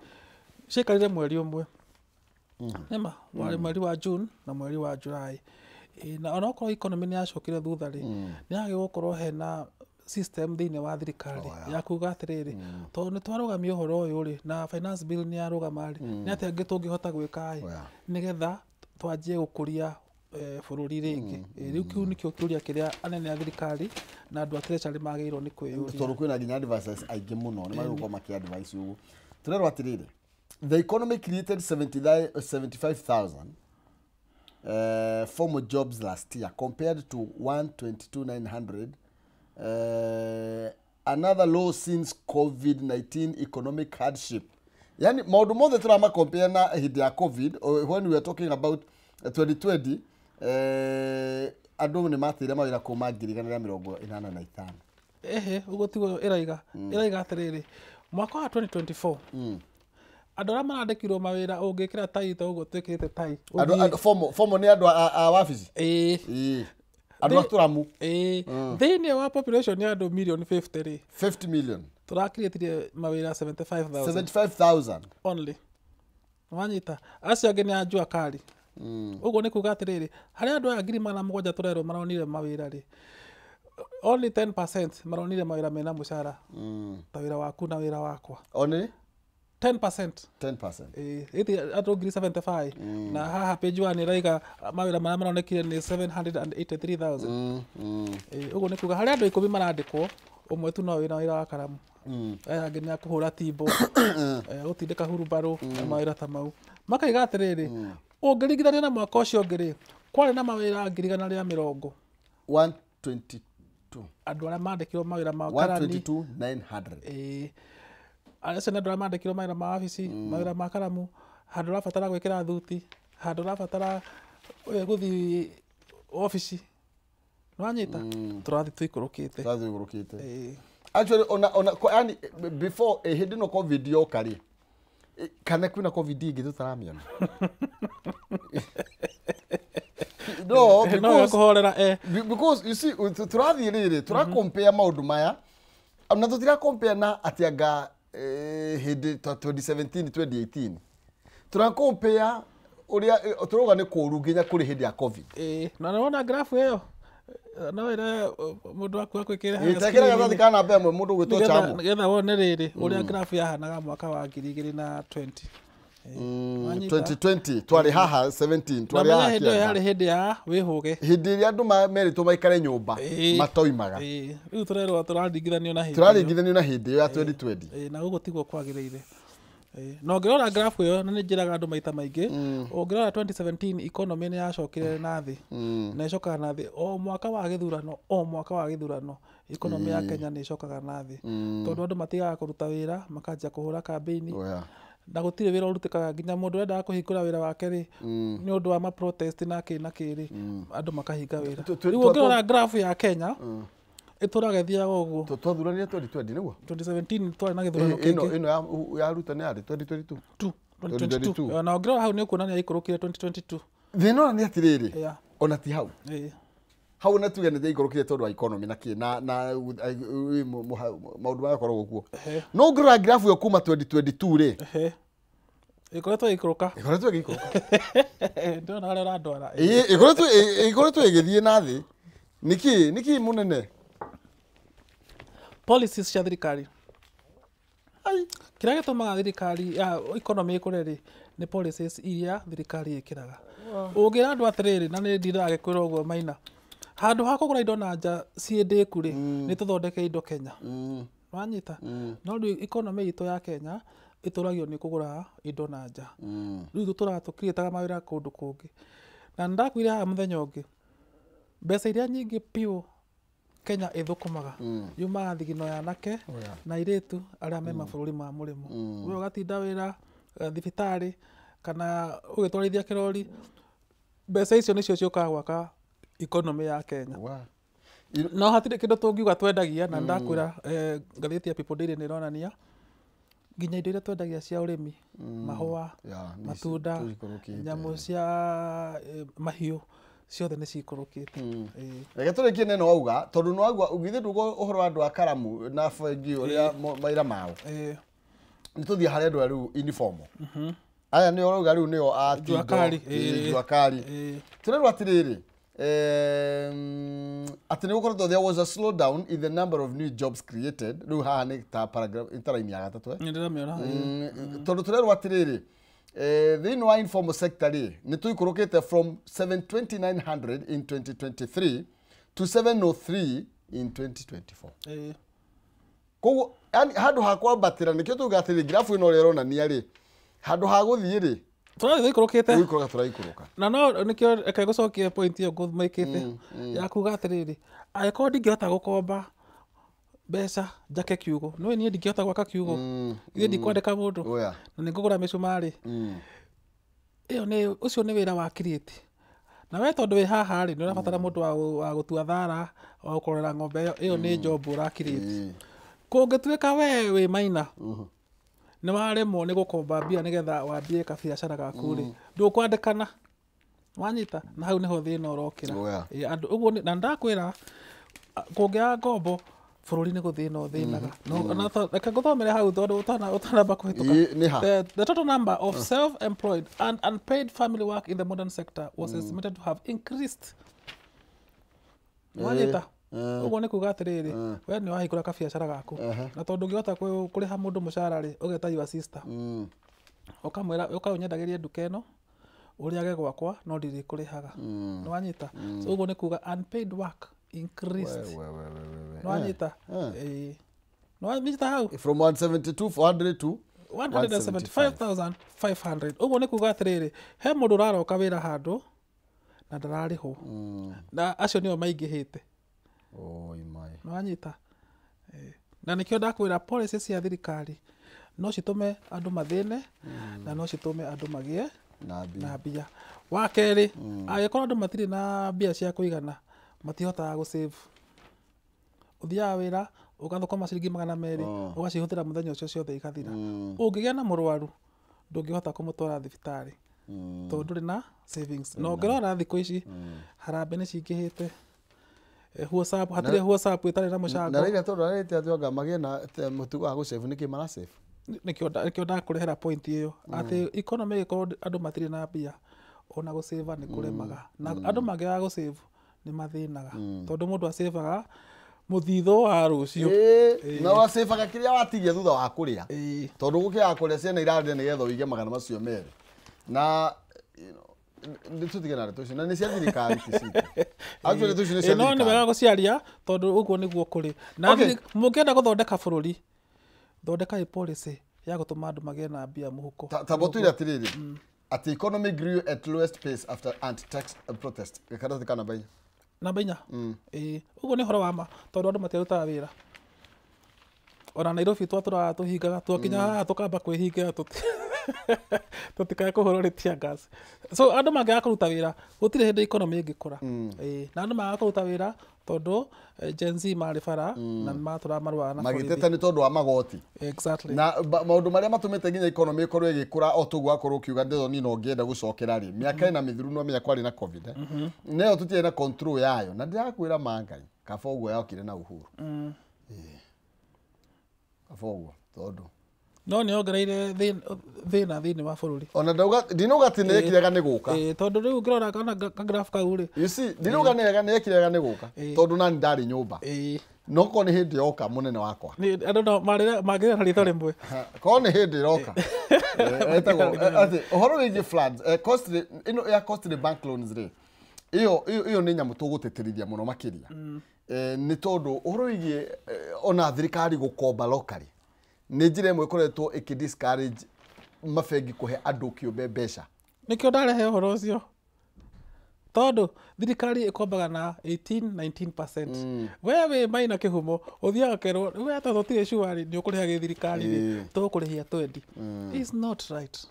Speaker 3: ciaikarire mweri ũmwe. Nĩma warĩ mweri wa June na mweri wa July. Na onokorwo economy nĩ yacokire thutha rĩ nĩ hagĩ gũkorwo hena system thĩinĩ wa thirikari ya kuga atĩrĩrĩ tondũ nĩ twarũgamia ũhoro ũyũ rĩ na finance bill nĩ yarũgama rĩ nĩ atĩ angĩ tũngĩhota gwĩka nĩgetha twanjie gũkũria bũrũri rĩngĩ. Rĩu kĩu nĩkĩo kĩũria kĩrĩa anene a thirikari na andũ a treasury magĩrĩirwo nĩ kwĩyũria
Speaker 1: tondũ kwĩna nginya advisors aingĩ mũno nĩ magũkorwo makĩadvise ũguo. Tũrerwo atĩrĩrĩ the economy created 75,000 formal jobs last year compared to 122,900 another low since COVID-19 economic hardship. Yani maũndũ mothe tũrama compare na hĩndĩ ya COVID when we were talking about 2020 andũ nĩ matĩire mawĩra kuma 185,000.
Speaker 3: Ũguo tiguo ĩraiga atĩrĩrĩ mwaka wa 2024 andũ arĩa marandĩkirwo mawĩra ũngĩkĩra tai ta ũguo twĩkĩrĩte tai
Speaker 1: fomo nĩ andũ a wabici andũ atũramu
Speaker 3: thĩinĩ wa population ya andũ million 50 rĩ
Speaker 1: 50 million
Speaker 3: tũrakirĩtirie mawĩra
Speaker 1: 75,000
Speaker 3: only. Wanyita acio angĩ nĩ anjua kari. Ũguo nĩ kuga atĩrĩrĩ harĩa andũ aya 7,000 tũrerwo maronire mawĩra rĩ only 10% maronire mawĩra mena mũcara ta wĩra waku na wĩra wakwa
Speaker 1: only
Speaker 3: 10%. Ĩti andũ 75,000 na haha page 1 ĩraiga mawĩra marĩa maronekire nĩ 783,000. Ũguo nĩ kuga harĩa andũ 10 marandĩkwo ũmwe tu no wĩra wa karamu. Aya angĩ nĩ akũhũra timbo gũtindĩka hurubarũ na mawĩra ta mau. Makaiga atĩrĩrĩ ũngĩringithania na mwaka ũcio ũngĩ rĩ kwarĩ na mawĩra 120,000 andũ arĩa mandĩkirwo mawĩra ma karani
Speaker 1: 122,900.
Speaker 3: Acio nĩ andũ arĩa mandĩkirwo mawĩra ma wabici mawĩra ma karamu handũ ũrabatara gwĩkĩra thuti handũ ũrabatara gũthiĩ wabici. Nĩwanyita tũrathiĩ tũikũrũkĩte.
Speaker 1: Actually yani before hĩndĩ no COVID yoka rĩ kana kwĩna COVID ingĩ tũtaramĩona. No, because you see tũrathiĩ rĩrĩ tũracompare maũndũ maya na tũtiracompare na atianga hĩndĩ 2017 2018 tũracompare ũrĩa tũroga nĩ kũru nginya kũrĩ hĩndĩ ya COVID.
Speaker 3: Na nĩwona graph ĩyo no ira mundu waku akwikira
Speaker 1: itekera gathathi kana mbe mwe mundu gwitwo chamu
Speaker 3: nigetha wone riri uria graph yahanaga mwaka wa 2020
Speaker 1: 2020 twari haha 17 twari haha
Speaker 3: hindi yari hindi ya wihuge
Speaker 1: hindi iria andu meritwo maikare nyumba matoimaga
Speaker 3: riu turerwo turaringithanio na hindi
Speaker 1: turaringithanio na hindi ya 2020
Speaker 3: na gugu tigwo kwagiriire no ngirora graph iyo na njiraga andu maita maingi ungirora 2017 economy ni yacokire na thi na icokaga na thi o mwaka wa githurano economy ya Kenya ni icokaga na thi tondu andu matigaga kuruta wira makanjia kuhura campaign na gutire wira urutikaga nginya mundu enda kuhingura wira wake ri ni undu wa ma protest na kiri andu makahinga wira riu ungirora graph ya Kenya ituragethia uguo
Speaker 1: twathurania 2020 niguo
Speaker 3: 2017 twari na githurano kingi
Speaker 1: ino ya ruta ni ari 2022
Speaker 3: 2022 na ungirora hau ni kuonania ikurukire 2022
Speaker 1: thino ni atiriri ona ti hau hau na tuge ni ikurukire tondu wa economy na ki na maundu ma korwo guo no ngirora graph yo kuma 2022 ri
Speaker 3: ikoretwo ikuruka ndona aria randwara
Speaker 1: ikoretwo igithie na thi niki munene
Speaker 3: policies cia thirikari kiria gitumaga thirikari ya economy ikure ri ni policies iria thirikari ikiraga ungira andu atiriri na ni ndiraga kwira uguo Maina handu ha kugura indo na nja ciendiku ri ni tuthondeke indo Kenya wanyita no riu economy itu ya Kenya ituragio ni kugura indo na nja riu tukiretaga mawira kundu kungi na ndakwira ha muthenya ungi mbeca iria nyingi piu Kenya ithukumaga yumaga thigino ya nake na iritu aria me mabururi ma murimo we ugatinda wira thibitari kana ugitwarithia kirori mbeca icio nicio ciukaga gwaka economy ya Kenya no hatire kindu tungiuga twendagia na ndakwira ngatheti ya People Daily ni ronania nginya indo iria twendagia cia urimi mahua matunda nyamu cia mahiu ciothe ni cikurukite
Speaker 1: reke turikie neno auga tondu no agwa ugithe ndugo uhoro andu a Karamu na Fengi uria maira mao ni tuthia hari andu riu uniform aya ni oruga riu ni o a Juakari turerwa atiriri ati ni gukorwo there was a slowdown in the number of new jobs created riu haha ni ta paragraph interaini ya gatatu tondu turerwa atiriri the wa informal sector ni tuikurukite from 72900 in 2023 to 703 in 2024 koguo yani handu ha kwambatira nikio tugatiri graph ino rero na ni ari handu ha guthii ri
Speaker 3: turayikurukite
Speaker 1: turaikuruka
Speaker 3: na no nikio eka gucokia point yo guthmaikite ya kuga atiriri agiko ndingihota gukomba mbeca njake kiugo no ni ndingihota gwaka kiugo ithie ndikwandika mundu na ningugura micumari iyo ni ucio ni wira wa create na we tondu wi haha ri ni urabatara mundu wa gutua thara wa gukorera ng'ombe iyo ni job ura create kungituika we wi Maina ni waremwo ni gukomba mbia nigetha wambie kabiacara gaku ri ndukwandikana wanyita na hau niho thina urokira andu uguo na ndakwira kungia ngombo bururi ni guthina thinaga no reka nguthomere hau tondu utanamba kuhituka the total number of self-employed and unpaid family work in the modern sector was estimated to have increased wanyita uguo ni kuga atiriri we ni wahingura kabiacara gaku na tondu ngihota kuriha mundu mucara ri ugeta your sister ukamwira ukaunyendagĩria nduka ĩno ũrĩage gwakwa no ndirikũrĩhaga nĩ wanyita so uguo nĩ kuga unpaid work increased nĩ wanyita nĩ wanyita hau
Speaker 1: from 172,400 to
Speaker 3: 175,500 uguo nĩ kuga atĩrĩrĩ he mũndũ ũraroka wĩra handũ na ndararĩhwo na acio nĩo maingĩhĩte nĩ wanyita na nĩkĩo ndakwĩra policy cia thirikari no citume andu mathine na no citume andu magie na mbia wa kerĩ agĩkorwo andu matirĩ na mbia cia kũigana matihotaga gũsave ũthiaga wĩra ũgathũkũma ciringi 200 ũgacihũthĩra mũthenya ũcio ciothe ikathira ũngĩgĩa na mũrwaru ndũngĩhota kũmũtwara thibitarĩ tondũ ndũrĩ na savings no ngĩrora thikũ ici harambĩ nĩ cingĩhĩte WhatsApp hatirĩ WhatsApp itarĩ na mũcango
Speaker 1: na rĩrĩa tondũ arĩte atĩ magĩe na mũtugo wa gũsave nĩkĩ mara save
Speaker 3: nikio ndakũrehera point iyo ati economy ĩkorwo andũ matirĩ na mbia ona gũsave nĩ kũremaga na andũ mangĩaga gũsave nĩ mathĩnaga tondũ mũndũ acebaga mũthithũ wa rũciũ
Speaker 1: na wacebaga kĩrĩa watigia thutha wa kũrĩa tondũ gũkĩaga kũrĩa ciana irarĩa nĩgetha ũige magana macio merĩ na nĩtũtige na tũcio na nĩ cia thirikari ticitu actually tũcio nĩ cia thirikari
Speaker 3: no nĩ wega gũciaria tondũ ũguo nĩguo kũrĩ na mũngĩenda gũthondeka bũrũri thondeka policy ya gũtũma andũ magĩe na mbia mũhuko
Speaker 1: ta botuira atirĩrĩ at the economy grew at lowest pace after anti-tax protest gĩkarathika namba 4
Speaker 3: namba 4 ũguo nĩ ũhoro wa ma tondũ andũ matirutaga wĩra ona Nairobi twatũraga tũhingaga twakinya haha tũkamba kwĩhinga tũtikae kũhũrwo nĩ tear gas so andũ mangĩaga kũruta wĩra gũtirĩ hĩndĩ economy ĩngĩkũra na andũ magaga kũruta wĩra tondũ Gen Z marĩ bara na matũra marũaga na
Speaker 1: magĩteta nĩ tondũ wa magoti
Speaker 3: exactly
Speaker 1: na maũndũ marĩa matũmĩte nginya economy ĩkorwo ĩgĩkũra o tũguo akorwo kiuga ndĩthoni no ngĩenda gũcokera rĩ mĩaka ĩna mĩthiru no menya kwarĩ na covid nayo tũtirĩ na control yayo na ndĩrakwĩra mangai kaba ũguo yakire na Uhuru kaba ũguo tondũ
Speaker 3: no nĩ ongereire thĩna thĩinĩ wa bũrũri
Speaker 1: ona ndinauga atĩ nĩ ekirega nĩ gũka
Speaker 3: tondũ rĩu ngĩrora kana graph kau rĩ
Speaker 1: you see ndinauga nĩ ekirega nĩ gũka tondũ nani ndarĩ nyũmba no ko nĩ hĩndĩ yoka mũnene wakwa
Speaker 3: andũ no mangĩrĩa na rĩtho rĩmwe
Speaker 1: ko nĩ hĩndĩ yoka atĩ ũhoro wĩgiĩ floods ĩno ya costly bank loans rĩ iyo nĩ nyamũ tũgũtĩtĩrithia mũno makĩria nĩ tondũ ũhoro wĩgiĩ ona thirikari gũkomba locally nĩ njĩra ĩmwe ĩkoretwo ĩkĩdiscourage mabengi kũhe andũ kĩũmbe mbeca
Speaker 3: nĩkĩo ndarehe ũhoro ũcio tondũ thirikari ĩkombaga na 18-19% we wĩ maina kĩhumo ũthiaga kerwo we tondũ tũtirĩ sure nĩ ũkũrĩha gĩ thirikari tũkũrĩhia 20 is not right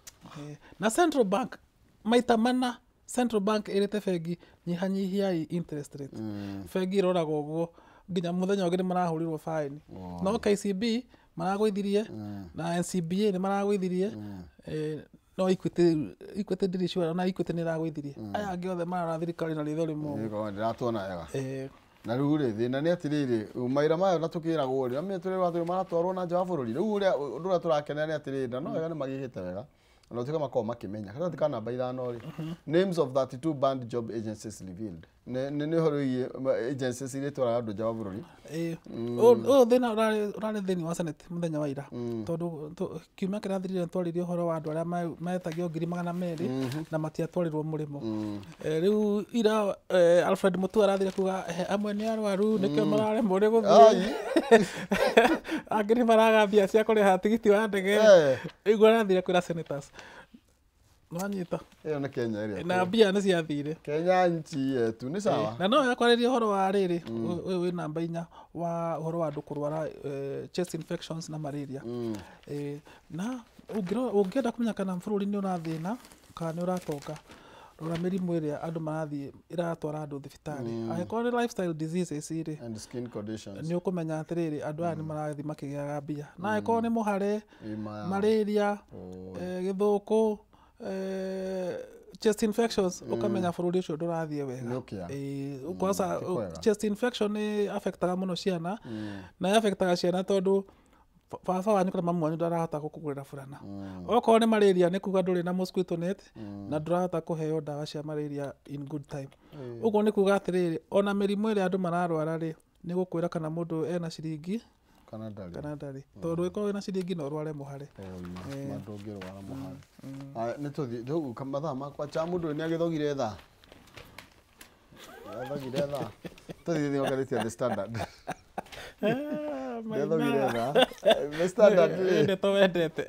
Speaker 3: na central bank maita mana central bank ĩrĩte bengi nyihanyihia interest rate bengi ĩroraga ũguo nginya mũthenya ũngĩ nĩ marahũrirwo fine no KCB maragũithirie na NCBA nĩ maragũithirie no Equity ndiri sure na Equity nĩ ragũithirie aya angĩ othe marara thirikari na rĩtho rĩmwe
Speaker 1: ndĩratwona wega na rĩu rĩ thĩna nĩ atĩrĩrĩ maira mayo na tũkĩragwo rĩ amwe tũrĩ watho maratwarwo na nja wa bũrũri rĩu ũndũ ũrĩa tũrakenera nĩ atĩrĩrĩ no wega nĩ magĩgĩte wega na ũtuĩka makorwo makĩmenya kana tika namba 5 rĩ names of 32 banned job agencies revealed nĩ horo agencies iria twara andũ nja wa bũrũri
Speaker 3: thĩna ũrarĩ thĩinĩ wa senate mũthenya wa ira tondũ kiumia kĩrathirire twaririe ũhoro wa andũ arĩa metagio 200,000 na matiatwarirwo mũrĩmo rĩu ira Alfred Mutua arathire kuga amwe nĩ arwaru nĩkĩo mararemwo nĩ gũthiĩ angĩ nĩ maraga mbia cia kũrĩha tigiti wa ndege iguo arathire kwĩra senators Mwanyita.
Speaker 1: Iyo nĩ Kenya ĩrĩa.
Speaker 3: Na mbia nĩ ciathire.
Speaker 1: Kenya nchi yetu nĩ sawa.
Speaker 3: Na no yakwarĩria ũhoro wa rĩrĩ ũyũ wĩ namba 4 wa ũhoro wa andũ kũrwara chest infections na malaria. Na ũngĩenda kũmenya kana bũrũri nĩ ũrathĩna kana nĩ ũratonga rora mĩrimũ ĩrĩa andũ marathiĩ iratwara andũ thibitarĩ angĩkorwo nĩ lifestyle diseases irĩ
Speaker 1: and skin conditions
Speaker 3: nĩ ũkũmenya atĩrĩrĩ andũ aya nĩ marathiĩ makĩgĩaga mbia na angĩkorwo nĩ mũhare malaria gĩthũkũ chest infections ukamenya bũrũri ũcio ndũrathiĩ wega kwanza chest infection nĩ affectaga mũno ciana na affectaga ciana tondũ baba wanyu kana mamu wanyu ndarahota gũkũgũrĩra burana okorwo nĩ malaria nĩ kuga ndũrĩ na mosquito net na ndũrahota kũheo ndawa cia malaria in good time ũguo nĩ kuga atĩrĩrĩ ona mĩrimũ ĩrĩa andũ mararwara rĩ nĩ gũkwĩra kana mũndũ ena ciringi kana ndarĩ tondũ ĩkorwo ĩna ciringi no ũrware mũhare
Speaker 1: ndũngĩrwara mũhare nĩ tũthiĩ rĩu kamathaa makwa cha mũndũ nĩ agĩthogire thaa tũthiĩ thiongeretie the standard
Speaker 3: ndeto wendete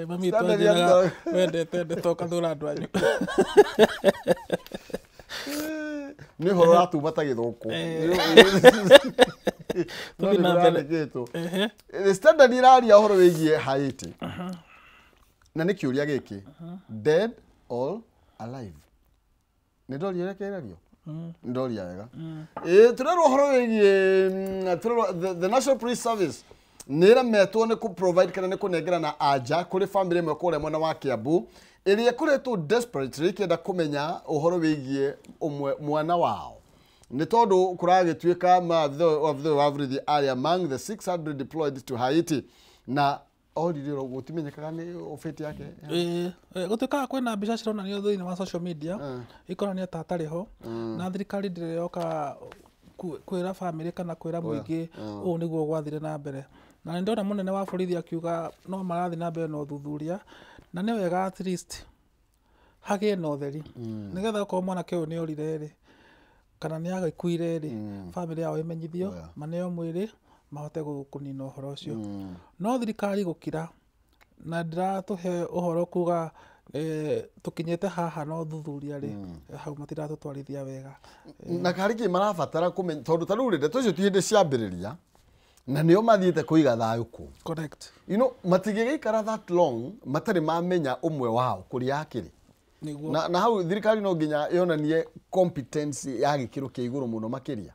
Speaker 3: mami twanjĩraga wendete ndeto kathũra andũ anyu
Speaker 1: nĩ horo ratuma ta gĩthũkũ the standard iraria horo wĩgiĩ Haiti na nĩ kĩũria gĩkĩ dead or alive nĩ ndoria rekererio ndoria wega turero horo wĩgiĩ the National Police Service nĩremetwo nĩ ku provide kana nĩ kũnengerana anja kũrĩ family ĩmwe kũrĩa mwena wa Kiambu ĩrĩa ĩkoretwo desperately ĩkĩenda kũmenya ũhoro wĩgiĩ mwana wao nĩ tondũ kũragĩtuĩka maabitha wa borithi arĩa among the 600 deployed to Haiti na orire gutimenyekaga ni ofete yake
Speaker 3: gutuikaga kwina mbica cironanio thĩinĩ wa social media ikonania ta atarĩ ho na thirikari ndĩreyoka kwĩra family kana kwĩra mũingĩ ũũ nĩguo gwathire na mbere na nĩ ndona mũnene wa borithi akiuga no marathiĩ na mbere na ũthuthuria na nĩ wega at least hagĩe na ũtheri nĩgetha okorwo mwanake ũyũ nĩ orire rĩ kana nĩ agĩkuire rĩ family yao ĩmenyithio maneo mwĩrĩ mahote kũnina ũhoro ũcio no thirikari gũkira na ndiratũhe ũhoro kuga tukinyete haha no thuthuria rĩ hau matiratũtwarithia wega
Speaker 1: na kariki marabatara kumenya tondu ta rĩu ndeto icio ti hĩndĩ ciambĩrĩria na nĩo mathiĩte kũiga thayũ kũ
Speaker 3: correct
Speaker 1: matigĩgĩikara that long matarĩ mamenya ũmwe wao kũrĩa akĩrĩ na hau thirikari no nginya yonanie competence ya gĩkĩro kĩa igũrũ mũno makĩria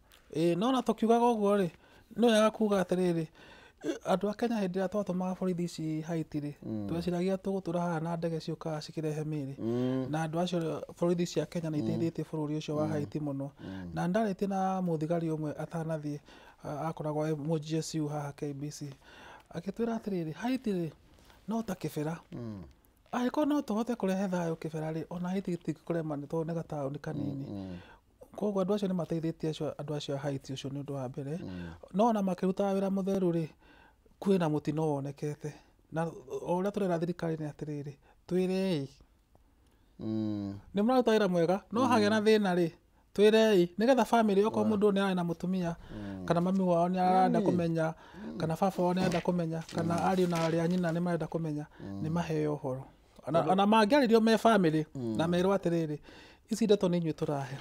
Speaker 3: no na tũkiugaga ũguo rĩ no yaga kuga atĩrĩrĩ andũ a Kenya hĩndĩ ĩrĩa twatũmaga borithi ici Haiti rĩ tweciragia tũgũtũra haha na ndege ciũkaga cikĩrehe mĩĩrĩ na andũ acio borithi cia Kenya nĩ iteithĩtie bũrũri ũcio wa Haiti mũno na ndarĩtie na mũthigari ũmwe atanathiĩ akoragwo MGSU haha KBC agĩtwĩra atĩrĩrĩ Haiti rĩ no ta kĩbera angĩkorwo no tũhote kũrehe thayũ kĩbera rĩ ona Haiti gĩtingĩkũrema nĩ tondũ nĩ gataũni kanini koguo andũ acio nĩ mateithĩtie andũ acio a Haiti ũcio nĩ ũndũ wa mbere no ona makĩrutaga wĩra mũtheru rĩ kwĩna mũtino wonekete na o ũrĩa tũrera thirikari nĩ atĩrĩrĩ twĩrei nĩ mũraruta wĩra mwega no hagĩa na thĩna rĩ twĩrei nĩgetha family okorwo mũndũ nĩ arĩ na mũtumia kana mami wao nĩ arenda kũmenya kana baba wao nĩ arenda kũmenya kana ariũ na arĩa nyina nĩ marenda kũmenya nĩ maheo ũhoro ona mangĩarĩrio me family na merwo atĩrĩrĩ ici ndeto nĩ inyuĩ tũrahe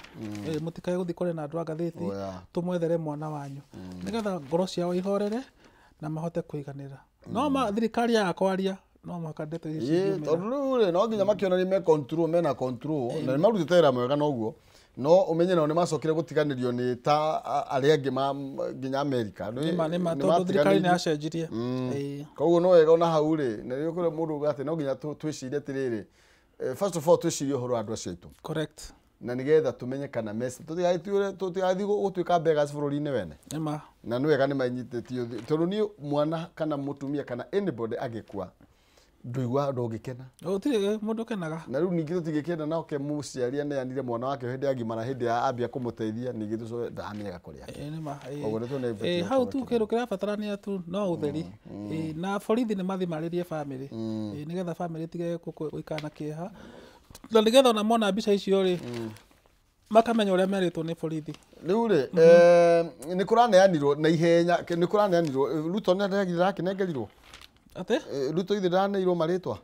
Speaker 3: mũtikae gũthiĩ kũrĩ na andũ a ngathĩti tũmwethere mwana wanyu nĩgetha ngoro ciao ihorere na mahote kũiganĩra no thirikari ya kwaria no mũhaka ndeto ici
Speaker 1: tondũ rĩu no nginya makĩonania mena control na nĩ marutĩte wĩra mwega noguo no ũmenye nao nĩ macokire gũtiganĩrio nĩ ta arĩa angĩ nginya Amerika
Speaker 3: tondũ thirikari nĩ yacenjirie
Speaker 1: koguo no wega ona hau rĩ na rĩu kũrĩ mũndũ uga atĩ no nginya twĩcirie atĩrĩrĩ first of all twĩcirie ũhoro wa andũ acio aitũ
Speaker 3: correct
Speaker 1: na nĩgetha tũmenye kana message tũtigathiĩ gũtuĩka beggars bũrũri-inĩ wene na nĩ wega nĩ manyitĩtio tondũ niĩ mwana kana mũtumia kana anybody agĩkua ndũigua ndũngĩkena
Speaker 3: gũtirĩ mũndũ kenaga
Speaker 1: na rĩu ningĩ tũtingĩkena nake mũciari aneanire mwana wake hĩndĩ agimara hĩndĩ ya ambia kũmũteithia ningĩ tũcoke ndamĩega kũrĩa
Speaker 3: hau tu kĩndũ kĩrabatarania tu no ũtheri na borithi nĩ mathimarĩrie family nĩgetha family tige gũikara na kĩeha na nĩgetha ona mona mbica icio rĩ makamenya ũrĩa merĩtwo nĩ borithi
Speaker 1: rĩu rĩ nĩ kũraneanirwo na ihenya nĩ kũraneanirwo Ruto nĩ arakĩnengerirwo
Speaker 3: ate
Speaker 1: Ruto ithe ndaneirwo marĩtwa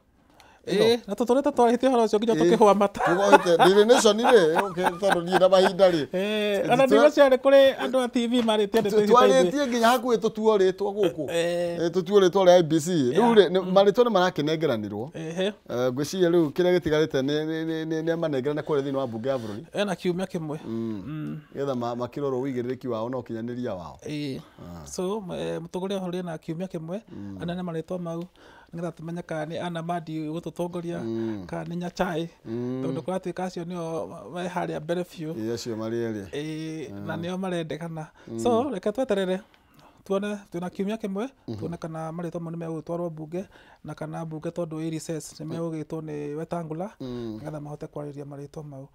Speaker 3: na tũtũrĩte twarĩtie ũhoro ũcio nginya tũkĩhũa mata
Speaker 1: Daily Nation rĩ tondũ niĩ na mahinda rĩ
Speaker 3: ona nĩguo ciarĩ kũrĩ andũ a TV marĩtie
Speaker 1: twarĩtie nginya hakuhĩ tũtuo rĩtwa gũkũ tũtuo rĩtwa rĩa IBC rĩu rĩ marĩtwa nĩ marakĩnengeranĩrwo ngwĩciria rĩu kĩrĩa gĩtigarĩte nĩ manengerane kũrĩa thĩinĩ wa mbunge ya bũrũri
Speaker 3: ena kiumia kĩmwe
Speaker 1: getha makĩrorwo ũigĩrĩrĩki wao na ũkinyanĩria wao
Speaker 3: so mũtongoria wa bũrũri ena kiumia kĩmwe anene marĩtwa mau nĩgetha tumenye kana nĩ Anna Madi gũtũtongoria kana nĩ Nyachai tondũ kũratuĩka acio nĩo me harĩa mbere biũ
Speaker 1: acio marĩ erĩ
Speaker 3: na nĩo marendekana so reke tweterere tuone twĩna kiumia kĩmwe tuone kana marĩtwa mau nĩ megũgĩtwarwo mbunge na kana mbunge tondũ ĩ recess nĩ megũgĩtwo nĩ Wetangula nĩgetha mahote kwarĩrĩria marĩtwa mau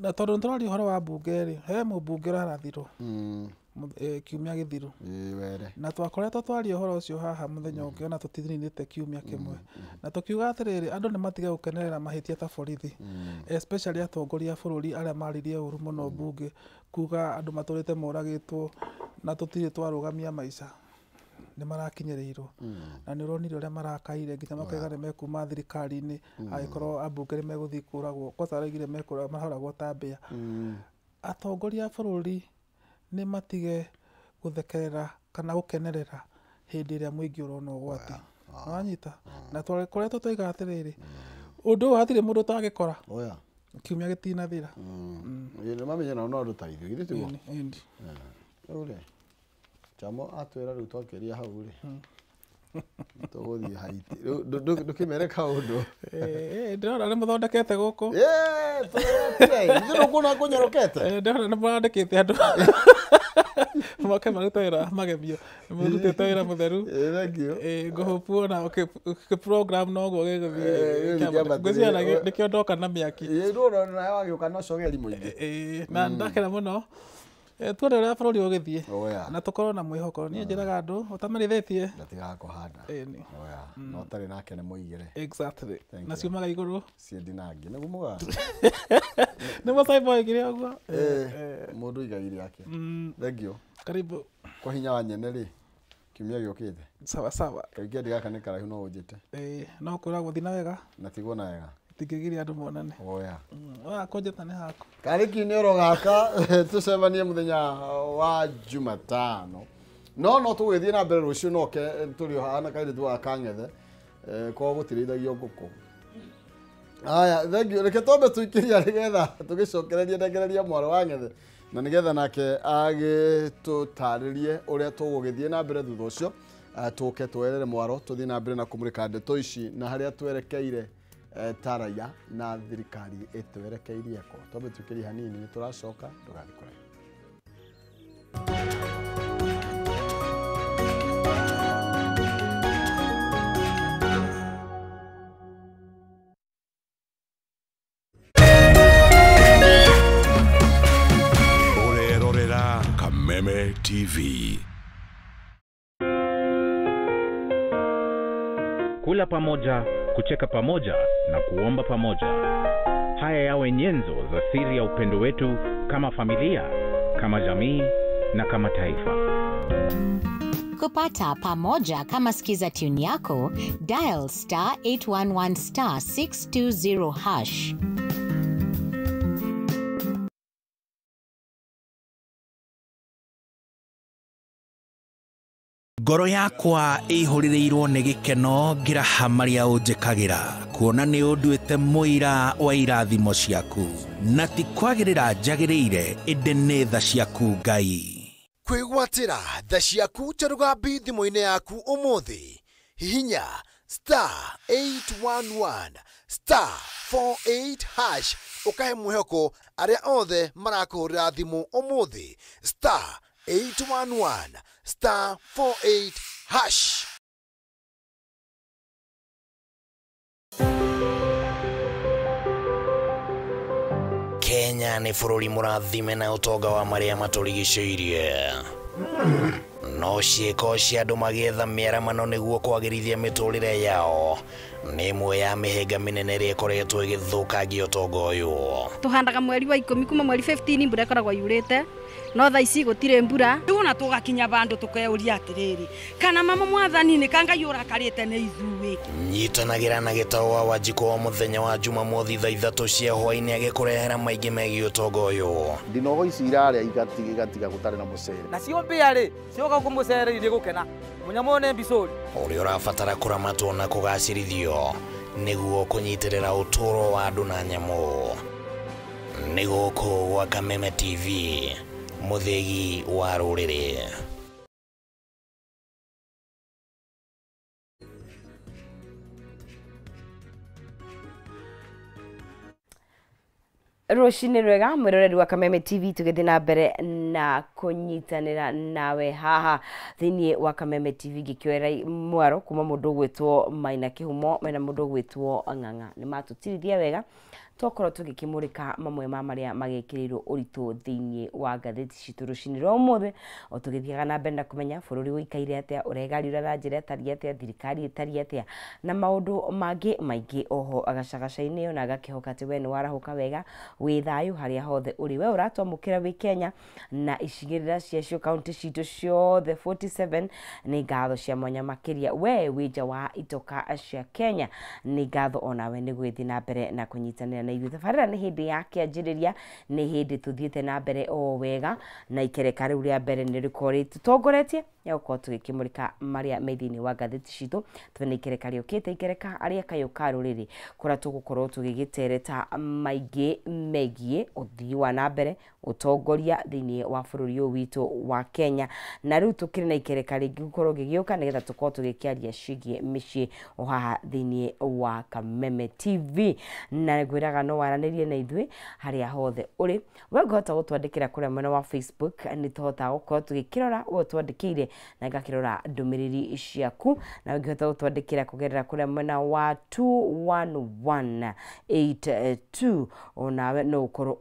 Speaker 3: na tondũ nĩ tũraria ũhoro wa mbunge rĩ he mũmbunge ũrarathirwo kiumia gĩthiru na twakoretwo twaria ũhoro ũcio haha mũthenya ũngĩ ona tũtininĩte kiumia kĩmwe na tũkiuga atĩrĩrĩ andũ nĩ matige gũkenerera mahĩtia ta borithi especially atongoria a bũrũri arĩa maririe ũru mũno mbunge kuga andũ matũrĩte moragĩtwo na tũtirĩ twarũgamia maica nĩ marakinyĩrĩirwo na nĩ ũronire ũrĩa marakaire nginya makaiga nĩ mekuma thirikari-inĩ agĩkorwo ambunge nĩ megũthiĩ kũragwo kwanza araigire mahoragwo ta mbĩa atongoria a bũrũri nĩ matige gũthekerera kana gũkenerera hĩndĩ ĩrĩa mũingĩ ũrona ũgwati wanyita na twakoretwo tũiga atĩrĩrĩ ũndũ ũyũ hatirĩ mũndũ ũtangĩkora kiumia gĩtinathira
Speaker 1: nĩ mamenya nao no andũ ta ithuĩ githĩ tiguo rĩu rĩ Chamo atwĩra rĩu twakĩria hau rĩ tũgũthiĩ Haiti ndũkĩmere kaũndũ
Speaker 3: ndĩrona nĩ mũthondekete gũkũ
Speaker 1: ndĩrona kuona kũnyorokete
Speaker 3: ndĩrona nĩ mũrandĩkĩte andũ Mwaka marutera magemio. Murutete wira mutheru.
Speaker 1: Thank you.
Speaker 3: Ngohopu na program no go gĩgũthiĩ. Ngwĩciria nĩkĩo ndoka na mĩaki.
Speaker 1: Ndũrona nawe wagĩũka no cogeri mũingĩ.
Speaker 3: Na ndakena mũno. Tuone ũrĩa bũrũri ũgĩthiĩ. Na tũkorwo na mwĩhoko. Niĩ njĩraga andũ ũtamerithĩtie.
Speaker 1: Ndatigakũhanda. No ũtarĩ nake nĩ mũigĩre.
Speaker 3: Exactly. Na ciumaga igũrũ.
Speaker 1: Ciendinangi nĩguo mũga.
Speaker 3: Nĩ mũcaibo ĩgĩrĩ ũguo.
Speaker 1: Mũndũ igaire yake. Thank you.
Speaker 3: Karibu.
Speaker 1: Kwa hinya wa nyene rĩ. Kiumia gĩũkĩte.
Speaker 3: Sawa sawa.
Speaker 1: Kaingĩ gaka nĩ karaihu no ũnjĩte.
Speaker 3: No kwĩragwo thiĩ na wega.
Speaker 1: Na tiguo na wega.
Speaker 3: Tingĩgiria andũ monane.
Speaker 1: Oya.
Speaker 3: Kũnjĩta nĩ haku.
Speaker 1: Kariki-inĩ oro gaka tũcemanie mũthenya wa Jumatano. No tũgĩthiĩ na mbere rũciũ noke tũrĩ hana kairĩtu wa Kang'ethe. Kwa gũtirĩithagio ngũkũ. Aya, thank you. Reke twambe tũikĩria nĩgetha tũgĩcokereria ndengereria mwaro wa Ng'ethe. Na nĩgetha nake agĩtũtarĩrie ũrĩa tũgũgĩthiĩ na mbere thutha ũcio. Tũke twerere mwaro tũthiĩ na mbere na kũmũrĩka ndeto ici na harĩa twerekeire taraya na thirikari ĩtwerekeirie ko. Twambe tũikĩrie hanini nĩ tũracoka ndũgathikũre.
Speaker 4: Kameme TV.
Speaker 5: Kula pamoja, kucheka pamoja na kuomba pamoja. Haya yawe nyenzo za siri ya upendo wetu kama familia, kama jamii na kama taifa.
Speaker 6: Kupata pamoja kama skiza tune yako, dial *811 *620#.
Speaker 7: Ngoro yakwa ihuririrwo nĩ gĩkeno ngĩraha marĩa ũnjĩkagĩra kuona nĩ ũnduĩte mũira wa irathimo ciaku na ti kwagĩrĩra njagĩrĩire ĩndĩ nĩ tha ciaku Ngai.
Speaker 8: Kwĩgwatĩra tha ciaku Cherugambi thimũ-inĩ yaku ũmũthĩ hihinya *811 *48# ũkahe mwĩhoko arĩa othe marakũhũrĩra thimũ ũmũthĩ *811 *48#. Kenya nĩ bũrũri mũrathime na ũtonga wa marĩa matũrigicĩirie. No ciĩko cia andũ magĩetha mĩaramano nĩguo kwagĩrithia mĩtũrĩre yao nĩ ĩmwe ya mĩhĩnga mĩnene ĩrĩa ĩkoretwo ĩgĩthũkangia ũtonga ũyũ.
Speaker 9: Tũhandaga mweri wa 10 kuma mweri 15 mbura ĩkoragwo yurĩte, no thaa ici gũtirĩ mbura. Rĩu na tũgakinya bandũ tũkeuria atĩrĩrĩ, kana mama mwathani nĩ kanga yũrakarĩte nĩ ithuĩ. Nyitanagĩra na Gĩtaũ wa Wanjikũ wa mũthenya wa Jumamothi thaa 3 cia hwaĩ-inĩ agĩkũrehera maingĩ megiĩ ũtonga ũyũ.
Speaker 1: Ndinogo ici irarĩa igatiga gũtarĩ na mũcere.
Speaker 10: Nacio mbĩa-rĩ cioka kũmũcere irĩ gũkena mũnyamũ nĩ mbicũri
Speaker 8: ũrĩa ũrabatara kũramatwo na kũgacĩrithio nĩguo kũnyitĩrĩra ũtũũro wa andũ na nyamũ. Nĩ gũkũ gwa Kameme TV, mũthĩgi wa rũrĩrĩ.
Speaker 2: Rũcinĩ rwega mwĩroreri wa Kameme TV tũgĩthiĩ na mbere na kũnyitanĩra nawe haha thĩinĩ wa Kameme TV ngĩkĩoera mwaro kuma mũndũ ũgwĩtwo Maina Kĩhumo mena mũndũ ũgwĩtwo Ng'ang'a nĩ matũtirithia wega tokorwo tũgĩkĩmũrĩka mamwe ma marĩa magĩkĩrĩirwo ũritũ thĩinĩ wa ngathĩti citũ rũcinĩ rwa ũmũthĩ o tũgĩthiaga na mbere na kũmenya bũrũri ũikaire atĩa ũregariũra na njĩra ĩtariĩ atĩa thirikari ĩtariĩ atĩa na maũndũ mangĩ maingĩ oho agacagaca-inĩ ĩyo na agakĩhoka atĩ we nĩ warahũka wega wĩ thayũ harĩa hothe ũrĩ we ũratwamũkĩra wĩ Kenya na icigĩrĩra ciacio kaunti citũ ciothe 47 nĩ ngatho cia mwanya makĩria we wĩ nja wa itoka cia Kenya nĩ ngatho onawe nĩ gwĩthiĩ na mbere na kũnyitanĩra na ithuĩ. Thabarĩra nĩ hĩndĩ ya kĩanjĩrĩria, nĩ hĩndĩ tũthiĩte na mbere o wega na ikereka rĩu rĩa mbere nĩ rĩkorwo rĩtũtongoretie ya gũkorwo tũgĩkĩmũrĩka marĩa me thĩinĩ wa ngathĩti citũ twĩna ikereka rĩũkĩte ikereka arĩa kayũka rũrĩrĩ kũrĩa tũgũkorwo tũgĩgĩtereta maingĩ megie uthii wa nambere utongoria thiini wa bururi uyu witu wa Kenya na riu tukiri na ikereka ringi gukorwo gigiuka nigetha tukorwo tugikiaria cigie micii o haha thiini wa Kameme TV na gwiraga no waranirie na ithui haria hothe uri we ngota gutwandikira kuria mwena wa Facebook ni tuhota gukorwo tugikirora we twandikire na ngakirora ndumiriri ciaku na ngihota gutwandikira kugerera kuria mwena wa 211882 onawe no ukorwo